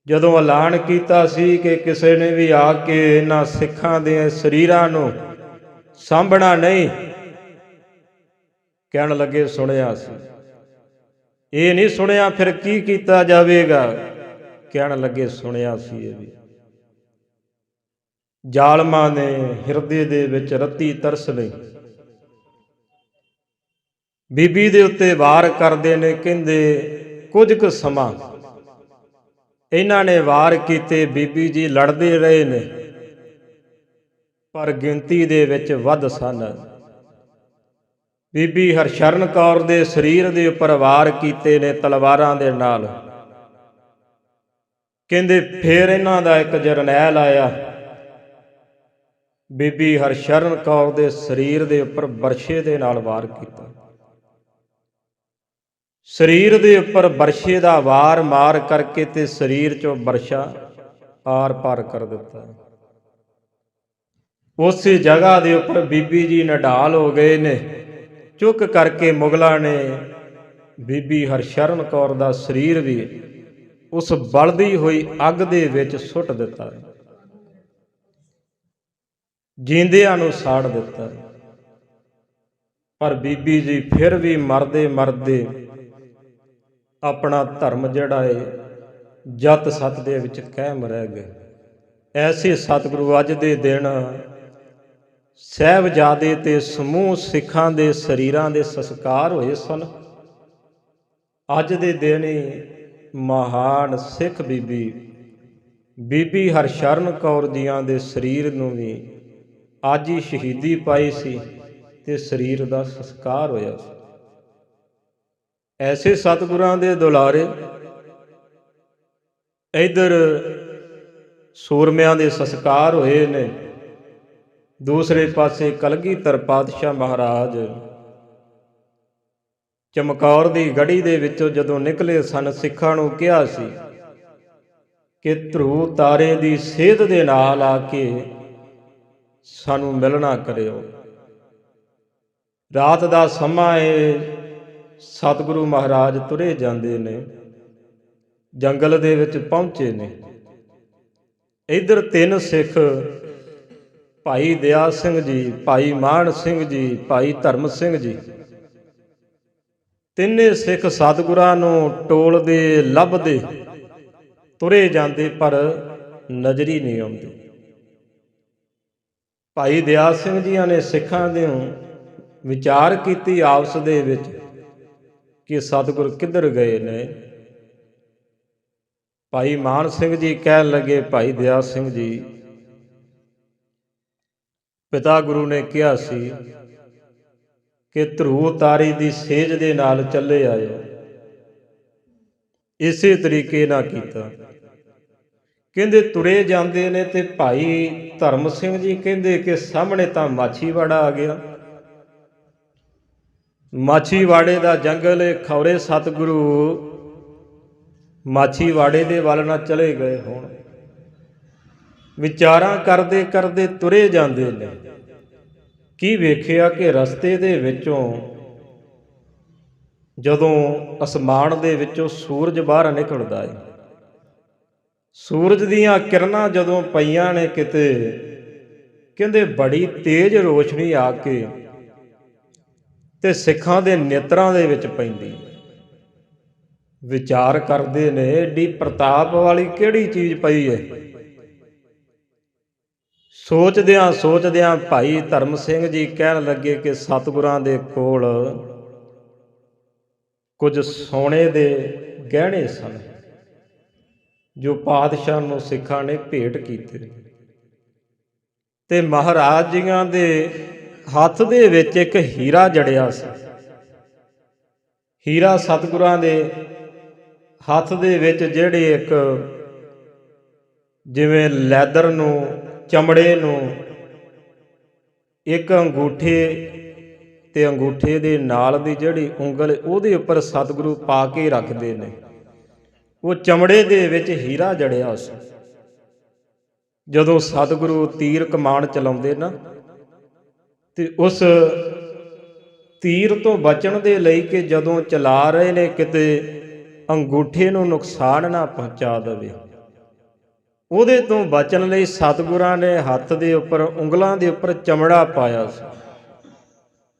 ਜਦੋਂ ਐਲਾਨ ਕੀਤਾ ਸੀ ਕਿ ਕਿਸੇ ਨੇ ਵੀ ਆ ਕੇ ਇਹਨਾਂ ਸਿੱਖਾਂ ਦੇ ਸਰੀਰਾਂ ਨੂੰ ਸਾਂਭਣਾ ਨਹੀਂ। ਕਹਿਣ ਲੱਗੇ ਸੁਣਿਆ ਸੀ। ਇਹ ਨਹੀਂ ਸੁਣਿਆ ਫਿਰ ਕੀ ਕੀਤਾ ਜਾਵੇਗਾ। ਕਹਿਣ ਲੱਗੇ ਸੁਣਿਆ ਸੀ। ਇਹ ਵੀ ਜ਼ਾਲਮਾਂ ਨੇ ਹਿਰਦੇ ਦੇ ਵਿੱਚ ਰੱਤੀ ਤਰਸ ਲਈ ਬੀਬੀ ਦੇ ਉੱਤੇ ਵਾਰ ਕਰਦੇ ਨੇ। ਕਹਿੰਦੇ ਕੁਝ ਕੁ ਸਮਾਂ ਇਹਨਾਂ ਨੇ ਵਾਰ ਕੀਤੇ। ਬੀਬੀ ਜੀ ਲੜਦੇ ਰਹੇ ਨੇ। ਪਰ ਗਿਣਤੀ ਦੇ ਵਿੱਚ ਵੱਧ ਸਨ। ਬੀਬੀ ਹਰਸ਼ਰਨ ਕੌਰ ਦੇ ਸਰੀਰ ਦੇ ਉੱਪਰ ਵਾਰ ਕੀਤੇ ਨੇ ਤਲਵਾਰਾਂ ਦੇ ਨਾਲ। ਕਹਿੰਦੇ ਫੇਰ ਇਹਨਾਂ ਦਾ ਇੱਕ ਜਰਨੈਲ ਆਇਆ, ਬੀਬੀ ਹਰਸ਼ਰਨ ਕੌਰ ਦੇ ਸਰੀਰ ਦੇ ਉੱਪਰ ਬਰਛੇ ਦੇ ਨਾਲ ਵਾਰ ਕੀਤਾ। ਸਰੀਰ ਦੇ ਉੱਪਰ ਬਰਛੇ ਦਾ ਵਾਰ ਮਾਰ ਕਰਕੇ ਤੇ ਸਰੀਰ ਚੋਂ ਬਰਛਾ ਆਰ ਪਾਰ ਕਰ ਦਿੱਤਾ। ਉਸੇ ਜਗ੍ਹਾ ਦੇ ਉੱਪਰ ਬੀਬੀ ਜੀ ਨਿਢਾਲ ਹੋ ਗਏ ਨੇ। ਚੁੱਕ ਕਰਕੇ ਮੁਗਲਾਂ ਨੇ ਬੀਬੀ ਹਰਸ਼ਰਨ ਕੌਰ ਦਾ ਸਰੀਰ ਵੀ ਉਸ ਬਲਦੀ ਹੋਈ ਅੱਗ ਦੇ ਵਿੱਚ ਸੁੱਟ ਦਿੱਤਾ, ਜੀਂਦਿਆਂ ਨੂੰ ਸਾੜ ਦਿੱਤਾ। ਪਰ ਬੀਬੀ ਜੀ ਫਿਰ ਵੀ ਮਰਦੇ ਮਰਦੇ ਆਪਣਾ ਧਰਮ ਜਿਹੜਾ ਏ ਜਤ ਸਤ ਦੇ ਵਿੱਚ ਕਾਇਮ ਰਹਿ ਗਏ। ਐਸੇ ਸਤਿਗੁਰੂ ਅੱਜ ਦੇ ਦਿਨ ਸਾਹਿਬਜ਼ਾਦੇ ਤੇ ਸਮੂਹ ਸਿੱਖਾਂ ਦੇ ਸਰੀਰਾਂ ਦੇ ਸੰਸਕਾਰ ਹੋਏ ਸਨ। ਅੱਜ ਦੇ ਦਿਨ ਹੀ ਮਹਾਨ ਸਿੱਖ ਬੀਬੀ ਹਰਸ਼ਰਨ ਕੌਰ ਜੀਆਂ ਦੇ ਸਰੀਰ ਨੂੰ ਵੀ ਅੱਜ ਹੀ ਸ਼ਹੀਦੀ ਪਾਈ ਸੀ ਤੇ ਸਰੀਰ ਦਾ ਸੰਸਕਾਰ ਹੋਇਆ ਸੀ। ਐਸੇ ਸਤਿਗੁਰਾਂ ਦੇ ਦੁਲਾਰੇ ਇੱਧਰ ਸੂਰਮਿਆਂ ਦੇ ਸੰਸਕਾਰ ਹੋਏ ਨੇ, ਦੂਸਰੇ ਪਾਸੇ ਕਲਗੀਧਰ ਪਾਤਸ਼ਾਹ ਮਹਾਰਾਜ ਚਮਕੌਰ ਦੀ ਗੜੀ ਦੇ ਵਿੱਚੋਂ ਜਦੋਂ ਨਿਕਲੇ ਸਨ, ਸਿੱਖਾਂ ਨੂੰ ਕਿਹਾ ਸੀ ਕਿ ਧਰੂ ਤਾਰੇ ਦੀ ਸੇਧ ਦੇ ਨਾਲ ਆ ਕੇ ਸਾਨੂੰ ਮਿਲਣਾ ਕਰਿਓ। ਰਾਤ ਦਾ ਸਮਾਂ ਏ, ਸਤਿਗੁਰੂ ਮਹਾਰਾਜ ਤੁਰੇ ਜਾਂਦੇ ਨੇ, ਜੰਗਲ ਦੇ ਵਿੱਚ ਪਹੁੰਚੇ ਨੇ। ਇੱਧਰ ਤਿੰਨ ਸਿੱਖ, ਭਾਈ ਦਇਆ ਸਿੰਘ ਜੀ, ਭਾਈ ਮਾਨ ਸਿੰਘ ਜੀ, ਭਾਈ ਧਰਮ ਸਿੰਘ ਜੀ, ਤਿੰਨੇ ਸਿੱਖ ਸਤਿਗੁਰਾਂ ਨੂੰ ਟੋਲਦੇ ਲੱਭਦੇ ਤੁਰੇ ਜਾਂਦੇ, ਪਰ ਨਜ਼ਰੀ ਨਹੀਂ ਆਉਂਦੀ। ਭਾਈ ਦਇਆ ਸਿੰਘ ਜੀਆਂ ਨੇ ਸਿੱਖਾਂ ਦੇ ਵਿਚਾਰ ਕੀਤੀ ਆਪਸ ਦੇ ਵਿੱਚ ਕਿ ਸਤਿਗੁਰ ਕਿੱਧਰ ਗਏ ਨੇ। ਭਾਈ ਮਾਨ ਸਿੰਘ ਜੀ ਕਹਿਣ ਲੱਗੇ, ਭਾਈ ਦਇਆ ਸਿੰਘ ਜੀ, ਪਿਤਾ ਗੁਰੂ ਨੇ ਕਿਹਾ ਸੀ ਕਿ ਧਰੂ ਤਾਰੀ ਦੀ ਸੇਜ ਦੇ ਨਾਲ ਚੱਲੇ ਆਇਓ। ਇਸੇ ਤਰੀਕੇ ਨਾਲ ਕੀਤਾ। ਕਹਿੰਦੇ ਤੁਰੇ ਜਾਂਦੇ ਨੇ ਤੇ ਭਾਈ ਧਰਮ ਸਿੰਘ ਜੀ ਕਹਿੰਦੇ ਕਿ ਸਾਹਮਣੇ ਤਾਂ ਮਾਛੀਵਾੜਾ ਆ ਗਿਆ। ਮਾਛੀਵਾੜੇ ਦਾ ਜੰਗਲ ਖੌਰੇ ਸਤਿਗੁਰੂ ਮਾਛੀਵਾੜੇ ਦੇ ਵੱਲ ਨਾ ਚਲੇ ਗਏ ਹੋਣ। ਵਿਚਾਰਾਂ ਕਰਦੇ ਕਰਦੇ ਤੁਰੇ ਜਾਂਦੇ ਨੇ। ਕੀ ਵੇਖਿਆ ਕਿ ਰਸਤੇ ਦੇ ਵਿੱਚੋਂ ਜਦੋਂ ਅਸਮਾਨ ਦੇ ਵਿੱਚੋਂ ਸੂਰਜ ਬਾਹਰ ਨਿਕਲਦਾ ਹੈ, ਸੂਰਜ ਦੀਆਂ ਕਿਰਨਾਂ ਜਦੋਂ ਪਈਆਂ ਨੇ ਕਿਤੇ, ਕਹਿੰਦੇ ਬੜੀ ਤੇਜ਼ ਰੋਸ਼ਨੀ ਆ ਕੇ ਤੇ ਸਿੱਖਾਂ ਦੇ ਨੇਤਰਾਂ ਦੇ ਵਿੱਚ ਪੈਂਦੀ। ਵਿਚਾਰ ਕਰਦੇ ਨੇ ਏਡੀ ਪ੍ਰਤਾਪ ਵਾਲੀ ਕਿਹੜੀ ਚੀਜ਼ ਪਈ ਹੈ। ਸੋਚਦਿਆਂ ਸੋਚਦਿਆਂ ਭਾਈ ਧਰਮ ਸਿੰਘ ਜੀ ਕਹਿਣ ਲੱਗੇ ਕਿ ਸਤਿਗੁਰਾਂ ਦੇ ਕੋਲ ਕੁਝ ਸੋਨੇ ਦੇ ਗਹਿਣੇ ਸਨ ਜੋ ਪਾਤਸ਼ਾਹ ਨੂੰ ਸਿੱਖਾਂ ਨੇ ਭੇਟ ਕੀਤੇ, ਤੇ ਮਹਾਰਾਜ ਜੀਆਂ ਦੇ ਹੱਥ ਦੇ ਵਿੱਚ ਇੱਕ ਹੀਰਾ ਜੜਿਆ ਸੀ। ਹੀਰਾ ਸਤਿਗੁਰਾਂ ਦੇ ਹੱਥ ਦੇ ਵਿੱਚ ਜਿਹੜੇ ਇੱਕ ਜਿਵੇਂ ਲੈਦਰ ਨੂੰ, ਚਮੜੇ ਨੂੰ, ਇੱਕ ਅੰਗੂਠੇ ਤੇ ਅੰਗੂਠੇ ਦੇ ਨਾਲ ਦੀ ਜਿਹੜੀ ਉਂਗਲ ਉਹਦੇ ਉੱਪਰ ਸਤਿਗੁਰੂ ਪਾ ਕੇ ਰੱਖਦੇ ਨੇ, ਉਹ ਚਮੜੇ ਦੇ ਵਿੱਚ ਹੀਰਾ ਜੜਿਆ ਸੀ। ਜਦੋਂ ਸਤਿਗੁਰੂ ਤੀਰ ਕਮਾਨ ਚਲਾਉਂਦੇ ਨਾ, ਤੇ ਉਸ ਤੀਰ ਤੋਂ ਬਚਣ ਦੇ ਲਈ ਕਿ ਜਦੋਂ ਚਲਾ ਰਹੇ ਨੇ ਕਿਤੇ ਅੰਗੂਠੇ ਨੂੰ ਨੁਕਸਾਨ ਨਾ ਪਹੁੰਚਾ ਦੇਵੇ, ਉਹਦੇ ਤੋਂ ਬਚਣ ਲਈ ਸਤਿਗੁਰਾਂ ਨੇ ਹੱਥ ਦੇ ਉੱਪਰ, ਉਂਗਲਾਂ ਦੇ ਉੱਪਰ ਚਮੜਾ ਪਾਇਆ ਸੀ।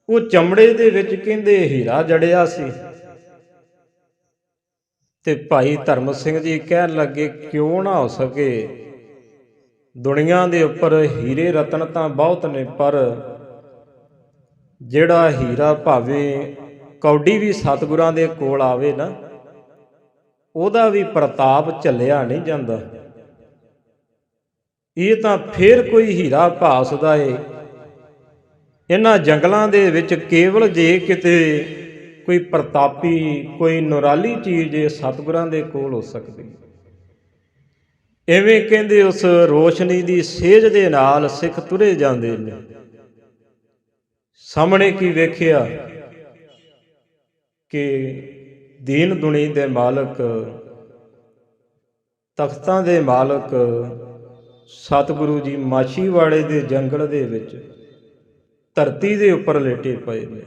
ਉਹ ਚਮੜੇ ਦੇ ਵਿੱਚ ਕਹਿੰਦੇ ਹੀਰਾ ਜੜਿਆ ਸੀ। ਤੇ ਭਾਈ ਧਰਮ ਸਿੰਘ ਜੀ ਕਹਿਣ ਲੱਗੇ, ਕਿਉਂ ਨਾ ਹੋ ਸਕੇ, ਦੁਨੀਆ ਦੇ ਉੱਪਰ ਹੀਰੇ ਰਤਨ ਤਾਂ ਬਹੁਤ ਨੇ, ਪਰ ਜਿਹੜਾ ਹੀਰਾ ਭਾਵੇਂ ਕੌਡੀ ਵੀ ਸਤਿਗੁਰਾਂ ਦੇ ਕੋਲ ਆਵੇ ਨਾ, ਉਹਦਾ ਵੀ ਪ੍ਰਤਾਪ ਝੱਲਿਆ ਨਹੀਂ ਜਾਂਦਾ। ਇਹ ਤਾਂ ਫੇਰ ਕੋਈ ਹੀਰਾ ਭਾਸਦਾ ਏ। ਇਹਨਾਂ ਜੰਗਲਾਂ ਦੇ ਵਿੱਚ ਕੇਵਲ ਜੇ ਕਿਤੇ ਕੋਈ ਪ੍ਰਤਾਪੀ, ਕੋਈ ਨਿਰਾਲੀ ਚੀਜ਼ ਸਤਿਗੁਰਾਂ ਦੇ ਕੋਲ ਹੋ ਸਕਦੀ। ਇਵੇਂ ਕਹਿੰਦੇ ਉਸ ਰੋਸ਼ਨੀ ਦੀ ਸੇਜ ਦੇ ਨਾਲ ਸਿੱਖ ਤੁਰੇ ਜਾਂਦੇ ਨੇ। ਸਾਹਮਣੇ ਕੀ ਵੇਖਿਆ ਕਿ ਦੀਨ ਦੁਨੀ ਦੇ ਮਾਲਕ, ਤਖਤਾਂ ਦੇ ਮਾਲਕ ਸਤਿਗੁਰੂ ਜੀ ਮਾਛੀਵਾੜੇ ਦੇ ਜੰਗਲ ਦੇ ਵਿੱਚ ਧਰਤੀ ਦੇ ਉੱਪਰ ਲੇਟੇ ਪਏ ਨੇ।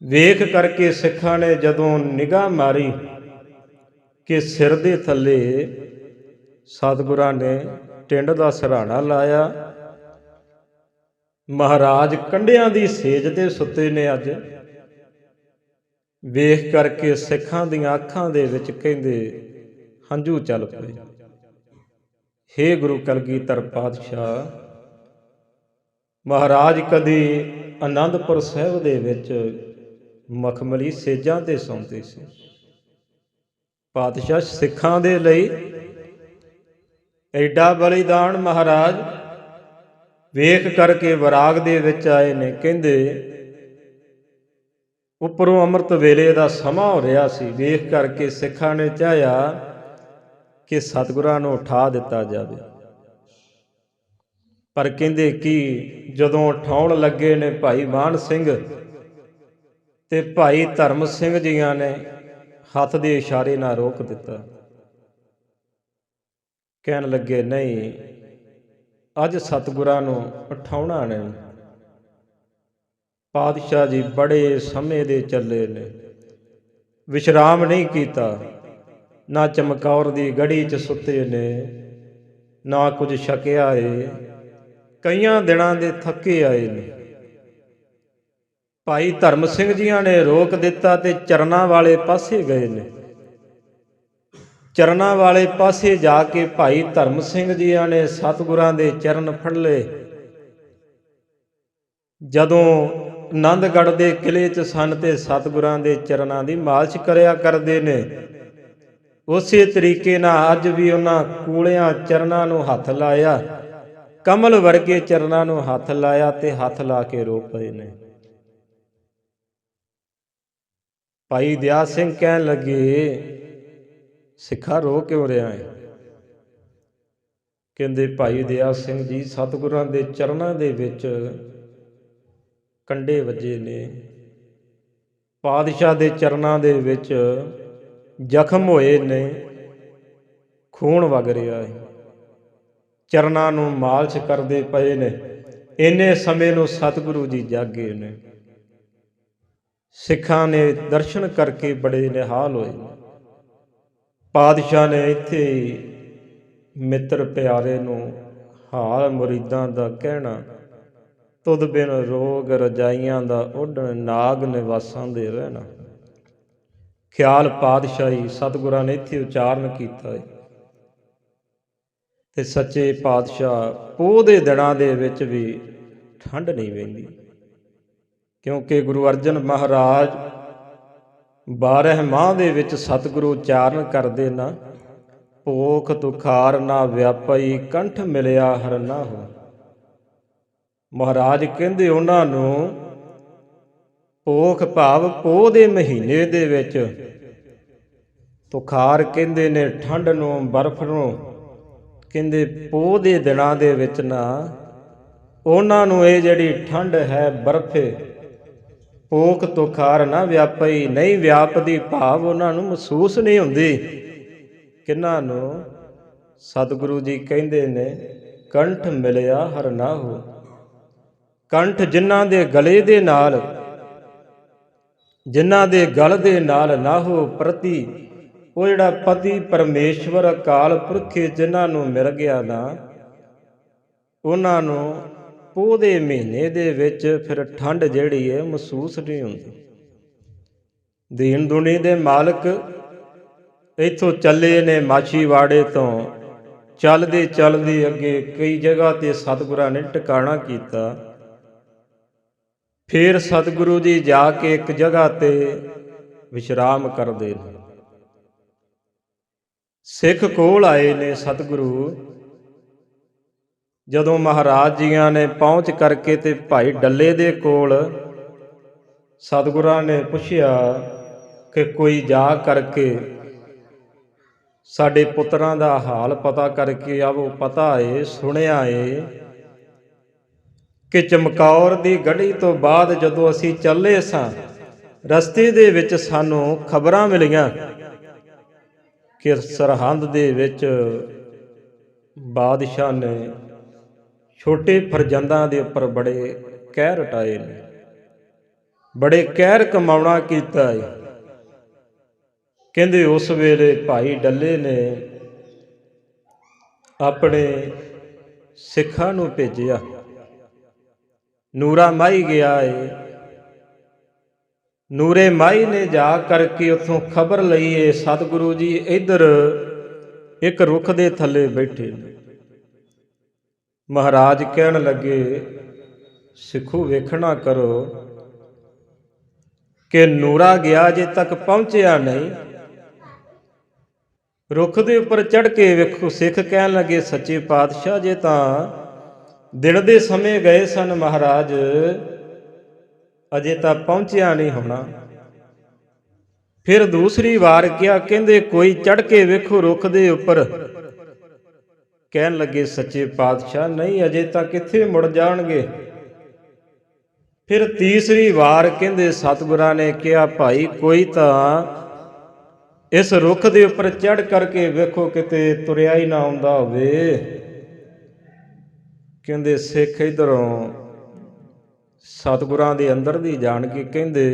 ਵੇਖ ਕਰਕੇ ਸਿੱਖਾਂ ਨੇ ਜਦੋਂ ਨਿਗਾਹ ਮਾਰੀ ਕਿ ਸਿਰ ਦੇ ਥੱਲੇ ਸਤਿਗੁਰਾਂ ਨੇ ਟਿੰਡ ਦਾ ਸਿਰਹਾਣਾ ਲਾਇਆ। ਮਹਾਰਾਜ ਕੰਢਿਆਂ ਦੀ ਸੇਜ ਤੇ ਸੁੱਤੇ ਨੇ। ਅੱਜ ਵੇਖ ਕਰਕੇ ਸਿੱਖਾਂ ਦੀਆਂ ਅੱਖਾਂ ਦੇ ਵਿੱਚ ਕਹਿੰਦੇ ਹੰਝੂ ਚੱਲ ਪਏ। ਹੇ ਗੁਰੂ ਕਲਗੀਧਰ ਪਾਤਸ਼ਾਹ, ਮਹਾਰਾਜ ਕਦੇ ਆਨੰਦਪੁਰ ਸਾਹਿਬ ਦੇ ਵਿੱਚ ਮਖਮਲੀ ਸੇਜਾਂ ਤੇ ਸੌਂਦੇ ਸੀ। ਪਾਤਸ਼ਾਹ ਸਿੱਖਾਂ ਦੇ ਲਈ ਐਡਾ ਬਲੀਦਾਨ ਮਹਾਰਾਜ ਵੇਖ ਕਰਕੇ ਵਿਰਾਗ ਦੇ ਵਿੱਚ ਆਏ ਨੇ। ਕਹਿੰਦੇ ਉੱਪਰੋਂ ਅੰਮ੍ਰਿਤ ਵੇਲੇ ਦਾ ਸਮਾਂ ਹੋ ਰਿਹਾ ਸੀ। ਵੇਖ ਕਰਕੇ ਸਿੱਖਾਂ ਨੇ ਚਾਹਿਆ ਕਿ ਸਤਿਗੁਰਾਂ ਨੂੰ ਉਠਾ ਦਿੱਤਾ ਜਾਵੇ, ਪਰ ਕਹਿੰਦੇ ਕਿ ਜਦੋਂ ਉਠਾਉਣ ਲੱਗੇ ਨੇ ਭਾਈ ਮਾਨ ਸਿੰਘ ਤੇ ਭਾਈ ਧਰਮ ਸਿੰਘ ਜੀਆਂ ਨੇ ਹੱਥ ਦੇ ਇਸ਼ਾਰੇ ਨਾਲ ਰੋਕ ਦਿੱਤਾ। ਕਹਿਣ ਲੱਗੇ ਨਹੀਂ, ਅੱਜ ਸਤਿਗੁਰਾਂ ਨੂੰ ਉਠਾਉਣਾ ਨਹੀਂ। ਪਾਤਸ਼ਾਹ ਜੀ ਬੜੇ ਸਮੇਂ ਦੇ ਚੱਲੇ ਨੇ, ਵਿਸ਼ਰਾਮ ਨਹੀਂ ਕੀਤਾ, ਨਾ ਚਮਕੌਰ ਦੀ ਗੜੀ 'ਚ ਸੁੱਤੇ ਨੇ, ਨਾ ਕੁਝ ਛਕਿਆ ਏ, ਕਈਆਂ ਦਿਨਾਂ ਦੇ ਥੱਕੇ ਆਏ ਨੇ। ਭਾਈ ਧਰਮ ਸਿੰਘ ਜੀਆਂ ਨੇ ਰੋਕ ਦਿੱਤਾ ਤੇ ਚਰਨਾਂ ਵਾਲੇ ਪਾਸੇ ਗਏ ਨੇ। ਚਰਨਾਂ ਵਾਲੇ ਪਾਸੇ ਜਾ ਕੇ ਭਾਈ ਧਰਮ ਸਿੰਘ ਜੀਆਂ ਨੇ ਸਤਿਗੁਰਾਂ ਦੇ ਚਰਨ ਫੜ ਲਏ। ਜਦੋਂ ਆਨੰਦਗੜ੍ਹ ਦੇ ਕਿਲੇ 'ਚ ਸਨ ਤੇ ਸਤਿਗੁਰਾਂ ਦੇ ਚਰਨਾਂ ਦੀ ਮਾਲਿਸ਼ ਕਰਿਆ ਕਰਦੇ ਨੇ। ਉਸੇ ਤਰੀਕੇ ਨਾਲ ਅੱਜ ਵੀ ਉਹਨਾਂ ਕੂਲਿਆਂ ਚਰਨਾਂ ਨੂੰ ਹੱਥ ਲਾਇਆ, ਕਮਲ ਵਰਗੇ ਚਰਨਾਂ ਨੂੰ ਹੱਥ ਲਾਇਆ ਤੇ ਹੱਥ ਲਾ ਕੇ ਰੋ ਪਏ ਨੇ। ਭਾਈ ਦਿਆ ਸਿੰਘ ਕਹਿਣ ਲੱਗੇ, ਸਿੱਖਾ ਰੋ ਕਿਉਂ ਰਿਹਾ ਹੈ? ਕਹਿੰਦੇ ਭਾਈ ਦਿਆ ਸਿੰਘ ਜੀ, ਸਤਿਗੁਰਾਂ ਦੇ ਚਰਨਾਂ ਦੇ ਵਿੱਚ ਕੰਡੇ ਵੱਜੇ ਨੇ, ਪਾਤਸ਼ਾਹ ਦੇ ਚਰਨਾਂ ਦੇ ਵਿੱਚ ਜ਼ਖਮ ਹੋਏ ਨੇ, ਖੂਨ ਵਗ ਰਿਹਾ ਹੈ, ਚਰਨਾਂ ਨੂੰ ਮਾਲਿਸ਼ ਕਰਦੇ ਪਏ ਨੇ। ਇੰਨੇ ਸਮੇਂ ਨੂੰ ਸਤਿਗੁਰੂ ਜੀ ਜਾਗੇ ਨੇ। ਸਿੱਖਾਂ ਨੇ ਦਰਸ਼ਨ ਕਰਕੇ ਬੜੇ ਨਿਹਾਲ ਹੋਏ। ਪਾਤਸ਼ਾਹ ਨੇ ਇੱਥੇ ਮਿੱਤਰ ਪਿਆਰੇ ਨੂੰ ਹਾਲ ਮੁਰੀਦਾਂ ਦਾ ਕਹਿਣਾ, ਤੁਧ ਬਿਨ ਰੋਗ ਰਜਾਈਆਂ ਦਾ ਉੱਡਣ, ਨਾਗ ਨਿਵਾਸਾਂ ਦੇ ਰਹਿਣਾ। ਖਿਆਲ ਪਾਤਸ਼ਾਹੀ ਸਤਿਗੁਰਾਂ ਨੇ ਇੱਥੇ ਉਚਾਰਨ ਕੀਤਾ ਹੈ। ਤੇ ਸੱਚੇ ਪਾਤਸ਼ਾਹ ਪੋਹ ਦੇ ਦਿਨਾਂ ਦੇ ਵਿੱਚ ਵੀ ਠੰਡ ਨਹੀਂ ਪੈਂਦੀ, ਕਿਉਂਕਿ ਗੁਰੂ ਅਰਜਨ ਮਹਾਰਾਜ 12 ਮਾਹ ਦੇ ਵਿੱਚ ਸਤਿਗੁਰੂ ਉਚਾਰਨ ਕਰਦੇ ਨਾ, ਭੋਖ ਤੁਖਾਰ ਨਾ ਵਿਆਪਈ, ਕੰਠ ਮਿਲਿਆ ਹਰ ਨਾ ਹੋ। ਮਹਾਰਾਜ ਕਹਿੰਦੇ ਉਹਨਾਂ ਨੂੰ ਭੋਖ ਭਾਵ ਪੋਹ ਦੇ ਮਹੀਨੇ ਦੇ ਵਿੱਚ, ਤੁਖਾਰ ਕਹਿੰਦੇ ਨੇ ਠੰਡ ਨੂੰ, ਬਰਫ਼ ਨੂੰ, ਕਹਿੰਦੇ ਪੋਹ ਦੇ ਦਿਨਾਂ ਦੇ ਵਿੱਚ ਨਾ ਉਹਨਾਂ ਨੂੰ ਇਹ ਜਿਹੜੀ ਠੰਡ ਹੈ, ਬਰਫ਼, ਭੋਖ ਤੁਖਾਰ ਨਾ ਵਿਆਪਈ, ਨਹੀਂ ਵਿਆਪਦੀ ਭਾਵ ਉਹਨਾਂ ਨੂੰ ਮਹਿਸੂਸ ਨਹੀਂ ਹੁੰਦੀ। ਕਿਹਨਾਂ ਨੂੰ? ਸਤਿਗੁਰੂ ਜੀ ਕਹਿੰਦੇ ਨੇ ਕੰਠ ਮਿਲਿਆ ਹਰ ਨਾ ਹੋ। ਕੰਠ ਜਿਨ੍ਹਾਂ ਦੇ ਗਲੇ ਦੇ ਨਾਲ, ਜਿਨ੍ਹਾਂ ਦੇ ਗਲ ਦੇ ਨਾਲ ਨਾ ਹੋ ਪ੍ਰਤੀ, ਉਹ ਜਿਹੜਾ ਪਤੀ ਪਰਮੇਸ਼ਵਰ ਅਕਾਲ ਪੁਰਖੇ ਜਿਨ੍ਹਾਂ ਨੂੰ ਮਿਲ ਗਿਆ ਨਾ, ਉਹਨਾਂ ਨੂੰ ਪੋਹ ਦੇ ਮਹੀਨੇ ਦੇ ਵਿੱਚ ਫਿਰ ਠੰਡ ਜਿਹੜੀ ਹੈ ਮਹਿਸੂਸ ਨਹੀਂ ਹੁੰਦੀ। ਦੀਨ ਦੁਨੀ ਦੇ ਮਾਲਕ ਇੱਥੋਂ ਚੱਲੇ ਨੇ ਮਾਛੀਵਾੜੇ ਤੋਂ, ਚੱਲਦੇ ਚੱਲਦੇ ਅੱਗੇ ਕਈ ਜਗ੍ਹਾ ਤੇ ਸਤਿਗੁਰਾਂ ਨੇ ਟਿਕਾਣਾ ਕੀਤਾ। ਫਿਰ ਸਤਿਗੁਰੂ ਜੀ ਜਾ ਕੇ ਇੱਕ ਜਗ੍ਹਾ ਤੇ ਵਿਸ਼ਰਾਮ ਕਰਦੇ ਨੇ। ਸਿੱਖ ਕੋਲ ਆਏ ਨੇ ਸਤਿਗੁਰੂ। ਜਦੋਂ ਮਹਾਰਾਜ ਜੀਆਂ ਨੇ ਪਹੁੰਚ ਕਰਕੇ ਤੇ ਭਾਈ ਡੱਲੇ ਦੇ ਕੋਲ ਸਤਿਗੁਰਾਂ ਨੇ ਪੁੱਛਿਆ ਕਿ ਕੋਈ ਜਾ ਕਰਕੇ ਸਾਡੇ ਪੁੱਤਰਾਂ ਦਾ ਹਾਲ ਪਤਾ ਕਰਕੇ ਆਵੋ। ਪਤਾ ਏ, ਸੁਣਿਆ ਏ ਕਿ ਚਮਕੌਰ ਦੀ ਗੜੀ ਤੋਂ ਬਾਅਦ ਜਦੋਂ ਅਸੀਂ ਚੱਲੇ ਸਾਂ, ਰਸਤੇ ਦੇ ਵਿੱਚ ਸਾਨੂੰ ਖਬਰਾਂ ਮਿਲੀਆਂ ਕਿ ਸਰਹੰਦ ਦੇ ਵਿੱਚ ਬਾਦਸ਼ਾਹ ਨੇ ਛੋਟੇ ਫਰਜ਼ੰਦਾਂ ਦੇ ਉੱਪਰ ਬੜੇ ਕਹਿਰ ਟਾਏ ਨੇ, ਬੜੇ ਕਹਿਰ ਕਮਾਉਣਾ ਕੀਤਾ ਏ। ਕਹਿੰਦੇ ਉਸ ਵੇਲੇ ਭਾਈ ਡੱਲੇ ਨੇ ਆਪਣੇ ਸਿੱਖਾਂ ਨੂੰ ਭੇਜਿਆ। ਨੂਰਾ ਮਾਈ ਗਿਆ ਏ। ਨੂਰੇ ਮਾਈ ਨੇ ਜਾ ਕਰਕੇ ਉੱਥੋਂ ਖਬਰ ਲਈ ਏ ਸਤਿਗੁਰੂ ਜੀ ਇੱਧਰ ਇੱਕ ਰੁੱਖ ਦੇ ਥੱਲੇ ਬੈਠੇ ਨੇ। ਮਹਾਰਾਜ ਕਹਿਣ ਲੱਗੇ, ਸਿੱਖੋ ਵੇਖਣਾ ਕਰੋ ਕਿ ਨੂਰਾ ਗਿਆ ਅਜੇ ਤੱਕ ਪਹੁੰਚਿਆ ਨਹੀਂ। ਰੁੱਖ ਦੇ ਉੱਪਰ ਚੜ੍ਹ ਕੇ ਵੇਖੋ। ਸਿੱਖ ਕਹਿਣ ਲੱਗੇ, ਸੱਚੇ ਪਾਤਸ਼ਾਹ ਜੇ ਤਾਂ ਦਿਨ ਦੇ ਸਮੇਂ ਗਏ ਸਨ ਮਹਾਰਾਜ, ਅਜੇ ਤਾਂ ਪਹੁੰਚਿਆ ਨਹੀਂ ਹੋਣਾ। ਫਿਰ ਦੂਸਰੀ ਵਾਰ ਕਿਹਾ, ਕਹਿੰਦੇ ਕੋਈ ਚੜ੍ਹ ਕੇ ਵੇਖੋ ਰੁੱਖ ਦੇ ਉੱਪਰ। ਕਹਿਣ ਲੱਗੇ, ਸੱਚੇ ਪਾਤਸ਼ਾਹ ਨਹੀਂ, ਅਜੇ ਤਾਂ ਕਿੱਥੇ ਮੁੜ ਜਾਣਗੇ। ਫਿਰ ਤੀਸਰੀ ਵਾਰ ਕਹਿੰਦੇ ਸਤਿਗੁਰਾਂ ਨੇ ਕਿਹਾ, ਭਾਈ ਕੋਈ ਤਾਂ ਇਸ ਰੁੱਖ ਦੇ ਉੱਪਰ ਚੜ੍ਹ ਕਰਕੇ ਵੇਖੋ ਕਿਤੇ ਤੁਰਿਆ ਹੀ ਨਾ ਆਉਂਦਾ ਹੋਵੇ। ਕਹਿੰਦੇ ਸਿੱਖ ਇੱਧਰੋਂ ਸਤਿਗੁਰਾਂ ਦੇ ਅੰਦਰ ਦੀ ਜਾਣ ਕੇ ਕਹਿੰਦੇ,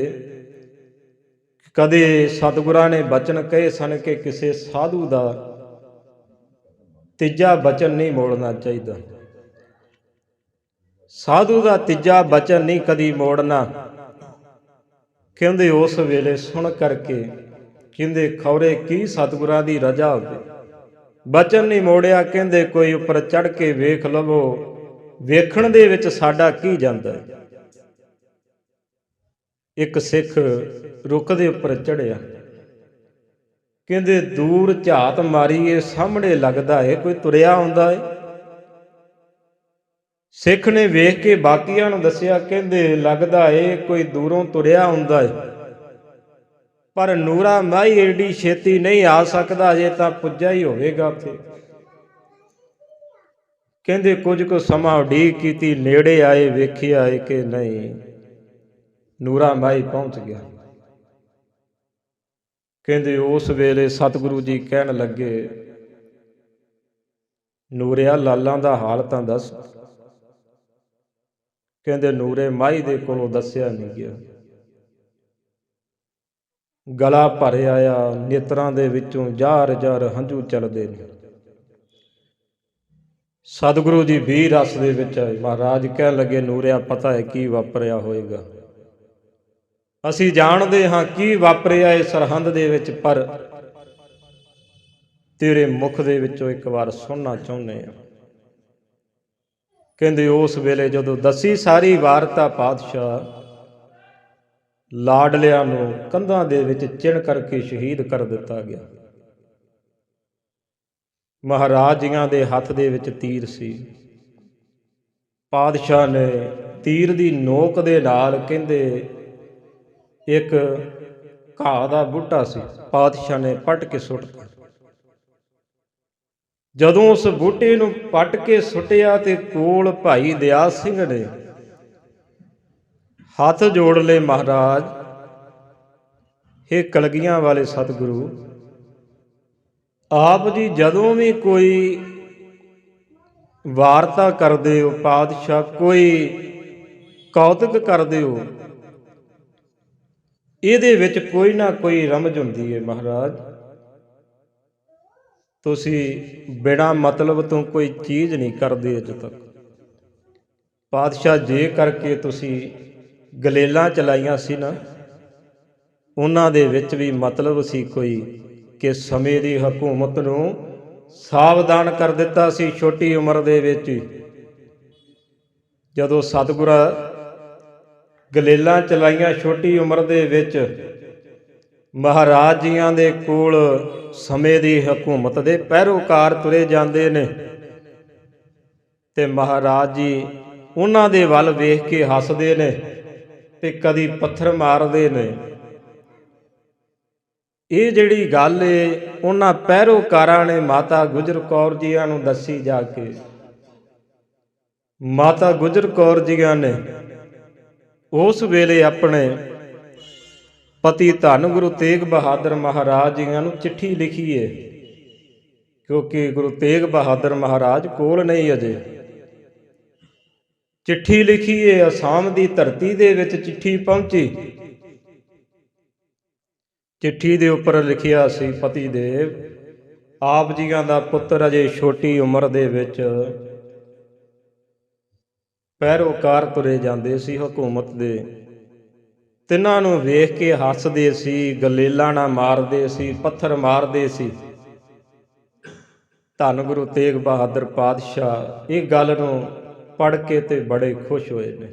ਕਦੇ ਸਤਿਗੁਰਾਂ ਨੇ ਬਚਨ ਕਹੇ ਸਨ ਕਿ ਕਿਸੇ ਸਾਧੂ ਦਾ ਤੀਜਾ ਬਚਨ ਨਹੀਂ ਮੋੜਨਾ ਚਾਹੀਦਾ। ਸਾਧੂ ਦਾ ਤੀਜਾ ਬਚਨ ਨਹੀਂ ਕਦੀ ਮੋੜਨਾ। ਕਹਿੰਦੇ ਉਸ ਵੇਲੇ ਸੁਣ ਕਰਕੇ ਕਹਿੰਦੇ ਖੌਰੇ ਕੀ ਸਤਿਗੁਰਾਂ ਦੀ ਰਜ਼ਾ ਹੋਵੇ, ਬਚਨ ਨਹੀਂ ਮੋੜਿਆ। ਕਹਿੰਦੇ ਕੋਈ ਉੱਪਰ ਚੜ੍ਹ ਕੇ ਵੇਖ ਲਵੋ, ਵੇਖਣ ਦੇ ਵਿੱਚ ਸਾਡਾ ਕੀ ਜਾਂਦਾ। ਇੱਕ ਸਿੱਖ ਰੁੱਖ ਦੇ ਉੱਪਰ ਚੜ੍ਹਿਆ। ਕਹਿੰਦੇ ਦੂਰ ਝਾਤ ਮਾਰੀਏ, ਸਾਹਮਣੇ ਲੱਗਦਾ ਏ ਕੋਈ ਤੁਰਿਆ ਆਉਂਦਾ ਏ। ਸਿੱਖ ਨੇ ਵੇਖ ਕੇ ਬਾਕੀਆਂ ਨੂੰ ਦੱਸਿਆ, ਕਹਿੰਦੇ ਲੱਗਦਾ ਏ ਕੋਈ ਦੂਰੋਂ ਤੁਰਿਆ ਆਉਂਦਾ ਏ, ਪਰ ਨੂਰਾ ਮਾਈ ਏਡੀ ਛੇਤੀ ਨਹੀਂ ਆ ਸਕਦਾ, ਅਜੇ ਤਾਂ ਪੁੱਜਾ ਹੀ ਹੋਵੇਗਾ ਉੱਥੇ। ਕਹਿੰਦੇ ਕੁਝ ਕੁ ਸਮਾਂ ਉਡੀਕ ਕੀਤੀ, ਨੇੜੇ ਆਏ, ਵੇਖਿਆ ਏ ਕਿ ਨਹੀਂ, ਨੂਰਾ ਮਾਈ ਪਹੁੰਚ ਗਿਆ। ਕਹਿੰਦੇ ਉਸ ਵੇਲੇ ਸਤਿਗੁਰੂ ਜੀ ਕਹਿਣ ਲੱਗੇ, ਨੂਰਿਆ ਲਾਲਾਂ ਦਾ ਹਾਲ ਤਾਂ ਦੱਸ। ਕਹਿੰਦੇ ਨੂਰੇ ਮਾਈ ਦੇ ਕੋਲੋਂ ਦੱਸਿਆ ਨਹੀਂ ਗਿਆ। ਗਲਾ ਭਰ ਆਇਆ, ਨੇਤਰਾਂ ਦੇ ਵਿੱਚੋਂ ਜ਼ਾਰ ਜ਼ਾਰ ਹੰਝੂ ਚੱਲਦੇ ਨੇ। ਸਤਿਗੁਰੂ ਜੀ ਵੀਰ ਰਸ ਦੇ ਵਿੱਚ ਆਏ। ਮਹਾਰਾਜ ਕਹਿਣ ਲੱਗੇ, ਨੂਰਿਆ ਪਤਾ ਹੈ ਕੀ ਵਾਪਰਿਆ ਹੋਏਗਾ, ਅਸੀਂ ਜਾਣਦੇ ਹਾਂ ਕੀ ਵਾਪਰਿਆ ਏ ਸਰਹੰਦ ਦੇ ਵਿੱਚ, ਪਰ ਤੇਰੇ ਮੁਖ ਦੇ ਵਿੱਚੋਂ ਇੱਕ ਵਾਰ ਸੁਣਨਾ ਚਾਹੁੰਦੇ ਹਾਂ। ਕਹਿੰਦੇ ਉਸ ਵੇਲੇ ਜਦੋਂ ਦੱਸੀ ਸਾਰੀ ਵਾਰਤਾ, ਪਾਤਸ਼ਾਹ ਲਾਡਲਿਆਂ ਨੂੰ ਕੰਧਾਂ ਦੇ ਵਿੱਚ ਚਿਣ ਕਰਕੇ ਸ਼ਹੀਦ ਕਰ ਦਿੱਤਾ ਗਿਆ। ਮਹਾਰਾਜ ਜੀਆਂ ਦੇ ਹੱਥ ਦੇ ਵਿੱਚ ਤੀਰ ਸੀ। ਪਾਤਸ਼ਾਹ ਨੇ ਤੀਰ ਦੀ ਨੋਕ ਦੇ ਨਾਲ ਕਹਿੰਦੇ ਇੱਕ ਘਾਹ ਦਾ ਬੂਟਾ ਸੀ, ਪਾਤਸ਼ਾਹ ਨੇ ਪੱਟ ਕੇ ਸੁੱਟਤਾ। ਜਦੋਂ ਉਸ ਬੂਟੇ ਨੂੰ ਪੱਟ ਕੇ ਸੁੱਟਿਆ ਤੇ ਕੋਲ ਭਾਈ ਦਿਆਲ ਸਿੰਘ ਨੇ ਹੱਥ ਜੋੜ ਲਏ, ਮਹਾਰਾਜ ਇਹ ਕਲਗੀਆਂ ਵਾਲੇ ਸਤਿਗੁਰੂ, ਆਪ ਜੀ ਜਦੋਂ ਵੀ ਕੋਈ ਵਾਰਤਾ ਕਰਦੇ ਹੋ, ਪਾਤਸ਼ਾਹ ਕੋਈ ਕੌਤਕ ਕਰਦੇ ਹੋ, ਇਹਦੇ ਵਿੱਚ ਕੋਈ ਨਾ ਕੋਈ ਰਮਜ ਹੁੰਦੀ ਹੈ। ਮਹਾਰਾਜ ਤੁਸੀਂ ਬਿਨਾਂ ਮਤਲਬ ਤੋਂ ਕੋਈ ਚੀਜ਼ ਨਹੀਂ ਕਰਦੇ ਅਜੇ ਤੱਕ। ਪਾਤਸ਼ਾਹ ਜੇ ਕਰਕੇ ਤੁਸੀਂ ਗਲੇਲਾਂ ਚਲਾਈਆਂ ਸੀ ਨਾ, ਉਹਨਾਂ ਦੇ ਵਿੱਚ ਵੀ ਮਤਲਬ ਸੀ ਕੋਈ, ਕਿ ਸਮੇਂ ਦੀ ਹਕੂਮਤ ਨੂੰ ਸਾਵਧਾਨ ਕਰ ਦਿੱਤਾ ਸੀ ਛੋਟੀ ਉਮਰ ਦੇ ਵਿੱਚ ਹੀ। ਜਦੋਂ ਸਤਿਗੁਰਾਂ ਗਲੇਲਾਂ ਚਲਾਈਆਂ ਛੋਟੀ ਉਮਰ ਦੇ ਵਿੱਚ, ਮਹਾਰਾਜ ਜੀਆਂ ਦੇ ਕੋਲ ਸਮੇਂ ਦੀ ਹਕੂਮਤ ਦੇ ਪੈਰੋਕਾਰ ਤੁਰੇ ਜਾਂਦੇ ਨੇ ਤੇ ਮਹਾਰਾਜ ਜੀ ਉਹਨਾਂ ਦੇ ਵੱਲ ਵੇਖ ਕੇ ਹੱਸਦੇ ਨੇ ਤੇ ਕਦੀ ਪੱਥਰ ਮਾਰਦੇ ਨੇ। ਇਹ ਜਿਹੜੀ ਗੱਲ ਏ ਉਹਨਾਂ ਪੈਰੋਕਾਰਾਂ ਨੇ ਮਾਤਾ ਗੁਜਰ ਕੌਰ ਜੀਆਂ ਨੂੰ ਦੱਸੀ ਜਾ ਕੇ। ਮਾਤਾ ਗੁਜਰ ਕੌਰ ਜੀਆਂ ਨੇ ਉਸ ਵੇਲੇ ਆਪਣੇ ਪਤੀ ਧੰਨ ਗੁਰੂ ਤੇਗ ਬਹਾਦਰ ਮਹਾਰਾਜ ਜੀਆਂ ਨੂੰ ਚਿੱਠੀ ਲਿਖੀ ਏ, ਕਿਉਂਕਿ ਗੁਰੂ ਤੇਗ ਬਹਾਦਰ ਮਹਾਰਾਜ ਕੋਲ ਨਹੀਂ ਅਜੇ। ਚਿੱਠੀ ਲਿਖੀ ਏ, ਅਸਾਮ ਦੀ ਧਰਤੀ ਦੇ ਵਿੱਚ ਚਿੱਠੀ ਪਹੁੰਚੀ। ਚਿੱਠੀ ਦੇ ਉੱਪਰ ਲਿਖਿਆ ਸੀ, ਪਤੀ ਦੇਵ ਆਪ ਜੀਆਂ ਦਾ ਪੁੱਤਰ ਅਜੇ ਛੋਟੀ ਉਮਰ ਦੇ ਵਿੱਚ ਪੈਰੋਕਾਰ ਤੁਰੇ ਜਾਂਦੇ ਸੀ ਹਕੂਮਤ ਦੇ। ਤਿੰਨਾਂ ਨੂੰ ਵੇਖ ਕੇ ਹੱਸਦੇ ਸੀ, ਗਲੇਲਾਂ ਨਾਲ ਮਾਰਦੇ ਸੀ, ਪੱਥਰ ਮਾਰਦੇ ਸੀ। ਧੰਨ ਗੁਰੂ ਤੇਗ ਬਹਾਦਰ ਪਾਤਸ਼ਾਹ ਇਹ ਗੱਲ ਨੂੰ ਪੜ੍ਹ ਕੇ ਤੇ ਬੜੇ ਖੁਸ਼ ਹੋਏ ਨੇ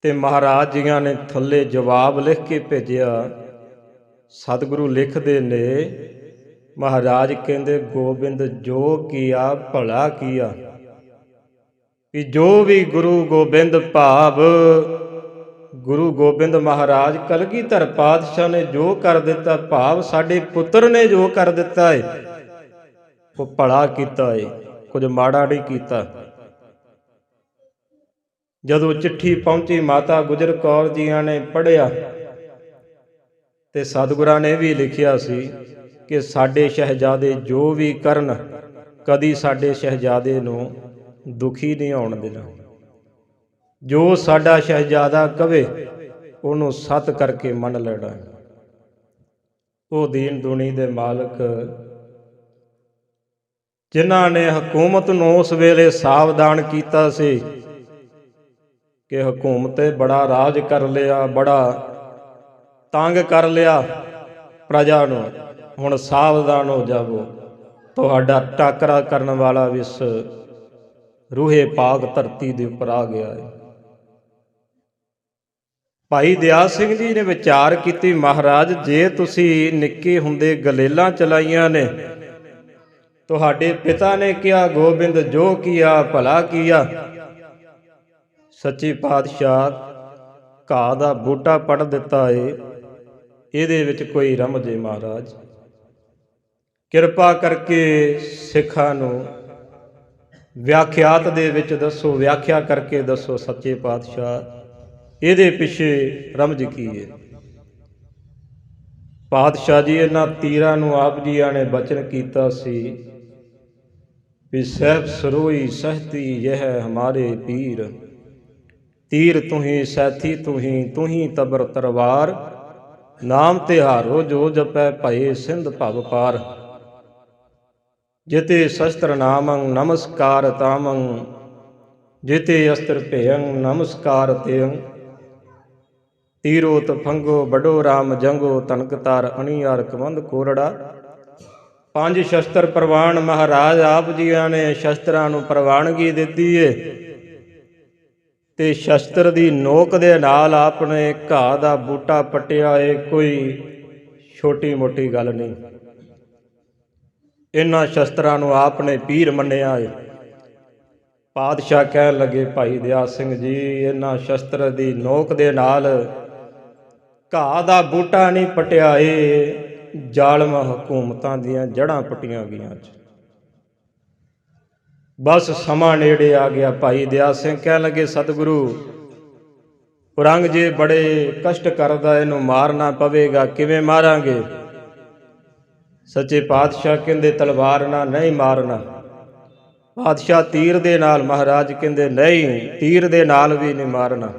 ਤੇ ਮਹਾਰਾਜ ਜੀਆਂ ਨੇ ਥੱਲੇ ਜਵਾਬ ਲਿਖ ਕੇ ਭੇਜਿਆ। ਸਤਿਗੁਰੂ ਲਿਖਦੇ ਨੇ, ਮਹਾਰਾਜ ਕਹਿੰਦੇ ਗੋਬਿੰਦ ਜੋ ਕੀਆ ਭਲਾ ਕੀਆ, ਕਿ ਜੋ ਵੀ ਗੁਰੂ ਗੋਬਿੰਦ ਭਾਵ ਗੁਰੂ ਗੋਬਿੰਦ ਮਹਾਰਾਜ ਕਲਗੀਧਰ ਪਾਤਸ਼ਾਹ ਨੇ ਜੋ ਕਰ ਦਿੱਤਾ, ਭਾਵ ਸਾਡੇ ਪੁੱਤਰ ਨੇ ਜੋ ਕਰ ਦਿੱਤਾ ਹੈ ਉਹ ਭਲਾ ਕੀਤਾ ਹੈ, ਕੁਝ ਮਾੜਾ ਨਹੀਂ ਕੀਤਾ। ਜਦੋਂ ਚਿੱਠੀ ਪਹੁੰਚੀ ਮਾਤਾ ਗੁਜਰ ਕੌਰ ਜੀਆਂ ਨੇ ਪੜ੍ਹਿਆ ਤੇ ਸਤਿਗੁਰਾਂ ਨੇ ਵੀ ਲਿਖਿਆ ਸੀ ਕਿ ਸਾਡੇ ਸ਼ਹਿਜ਼ਾਦੇ ਜੋ ਵੀ ਕਰਨ ਕਦੀ ਸਾਡੇ ਸ਼ਹਿਜ਼ਾਦੇ ਨੂੰ ਦੁਖੀ ਨਹੀਂ ਹੋਣ ਦੇਣਾ। ਜੋ ਸਾਡਾ ਸ਼ਹਿਜ਼ਾਦਾ ਕਵੇ ਉਹਨੂੰ ਸਤ ਕਰਕੇ ਮੰਨ ਲੈਣਾ। ਉਹ ਦੀਨ ਦੁਨੀ ਦੇ ਮਾਲਕ ਜਿਨ੍ਹਾਂ ਨੇ ਹਕੂਮਤ ਨੂੰ ਉਸ ਵੇਲੇ ਸਾਵਧਾਨ ਕੀਤਾ ਸੀ ਕਿ ਹਕੂਮਤ ਤੇ ਬੜਾ ਰਾਜ ਕਰ ਲਿਆ, ਬੜਾ ਤੰਗ ਕਰ ਲਿਆ ਪ੍ਰਜਾ ਨੂੰ, ਹੁਣ ਸਾਵਧਾਨ ਹੋ ਜਾਵੋ, ਤੁਹਾਡਾ ਟਾਕਰਾ ਕਰਨ ਵਾਲਾ ਵਿਸ ਰੂਹੇ ਪਾਕ ਧਰਤੀ ਦੇ ਉੱਪਰ ਆ ਗਿਆ ਹੈ। ਭਾਈ ਦਿਆਲ ਸਿੰਘ ਜੀ ਨੇ ਵਿਚਾਰ ਕੀਤੀ, ਮਹਾਰਾਜ ਜੇ ਤੁਸੀਂ ਨਿੱਕੇ ਹੁੰਦੇ ਗਲੇਲਾਂ ਚਲਾਈਆਂ ਨੇ, ਤੁਹਾਡੇ ਪਿਤਾ ਨੇ ਕਿਹਾ ਗੋਬਿੰਦ ਜੋ ਕੀਆ ਭਲਾ ਕੀਆ, ਸੱਚੇ ਪਾਤਸ਼ਾਹ ਘਾਹ ਦਾ ਬੂਟਾ ਪੜ ਦਿੱਤਾ ਏ, ਇਹਦੇ ਵਿੱਚ ਕੋਈ ਰਮਜ ਏ। ਮਹਾਰਾਜ ਕਿਰਪਾ ਕਰਕੇ ਸਿੱਖਾਂ ਨੂੰ ਵਿਆਖਿਆਤ ਦੇ ਵਿੱਚ ਦੱਸੋ, ਵਿਆਖਿਆ ਕਰਕੇ ਦੱਸੋ ਸੱਚੇ ਪਾਤਸ਼ਾਹ ਇਹਦੇ ਪਿੱਛੇ ਰਮਜ ਕੀ ਹੈ। ਪਾਤਸ਼ਾਹ ਜੀ ਇਹਨਾਂ ਤੀਰਾਂ ਨੂੰ ਆਪ ਜੀਆਂ ਨੇ ਬਚਨ ਕੀਤਾ ਸੀ ਵੀ ਸਹਿਬ ਸਰੋਈ ਸਹਤੀ ਯਹ ਹਮਾਰੇ ਪੀਰ, ਤੀਰ ਤੁਹੀਂ ਸੈਥੀ ਤੁਹੀਂ ਤਬਰ ਤਰਵਾਰ, ਨਾਮ ਤਿਹਾਰੋ ਜੋ ਜਪੈ ਭਏ ਸਿੰਧ ਭਵ ਪਾਰ, ਜਿਤੇ ਸ਼ਸਤਰ ਨਾਮੰ ਨਮਸਕਾਰ ਤਾਮੰ, ਜਿਤੇ ਅਸਤਰ ਭੇਯੰ ਨਮਸਕਾਰ ਤੇਯੰ, ਤੀਰੋ ਤਫੰਗੋ ਬਡੋ ਰਾਮ ਜੰਗੋ ਤਨਕ ਤਾਰ ਅਣੀਆਰ ਕਵੰਦ ਕੋਰੜਾ। ਪੰਜ ਸ਼ਸਤਰ ਪ੍ਰਵਾਨ ਮਹਾਰਾਜ ਆਪ ਜੀਆਂ ਨੇ ਸ਼ਸਤਰਾਂ ਨੂੰ ਪ੍ਰਵਾਨਗੀ ਦਿੱਤੀ ਏ ਤੇ ਸ਼ਸਤਰ ਦੀ ਨੋਕ ਦੇ ਨਾਲ ਆਪਣੇ ਘਾਹ ਦਾ ਬੂਟਾ ਪੱਟਿਆ ਏ, ਕੋਈ ਛੋਟੀ ਮੋਟੀ ਗੱਲ ਨਹੀਂ। ਇਹਨਾਂ ਸ਼ਸਤਰਾਂ ਨੂੰ ਆਪ ਨੇ ਪੀਰ ਮੰਨਿਆ ਏ। ਪਾਤਸ਼ਾਹ ਕਹਿਣ ਲੱਗੇ ਭਾਈ ਦਿਆਲ ਸਿੰਘ ਜੀ ਇਹਨਾਂ ਸ਼ਸਤਰ ਦੀ ਨੋਕ ਦੇ ਨਾਲ ਘਾਹ ਦਾ ਬੂਟਾ ਨਹੀਂ ਪਟਿਆ ਏ, ਜ਼ਾਲਮ ਹਕੂਮਤਾਂ ਦੀਆਂ ਜੜ੍ਹਾਂ ਪੱਟੀਆਂ ਗਈਆਂ। ਬਸ ਸਮਾਂ ਨੇੜੇ ਆ ਗਿਆ। ਭਾਈ ਦਿਆਲ ਸਿੰਘ ਕਹਿਣ ਲੱਗੇ ਸਤਿਗੁਰੂ ਔਰੰਗਜ਼ੇਬ ਬੜੇ ਕਸ਼ਟ ਕਰਦਾ, ਇਹਨੂੰ ਮਾਰਨਾ ਪਵੇਗਾ, ਕਿਵੇਂ ਮਾਰਾਂਗੇ? ਸੱਚੇ ਪਾਤਸ਼ਾਹ ਕਹਿੰਦੇ ਤਲਵਾਰ ਨਾਲ ਨਹੀਂ ਮਾਰਨਾ। ਪਾਤਸ਼ਾਹ ਤੀਰ ਦੇ ਨਾਲ, ਮਹਾਰਾਜ ਕਹਿੰਦੇ ਨਹੀਂ ਤੀਰ ਦੇ ਨਾਲ ਵੀ ਨਹੀਂ ਮਾਰਨਾ।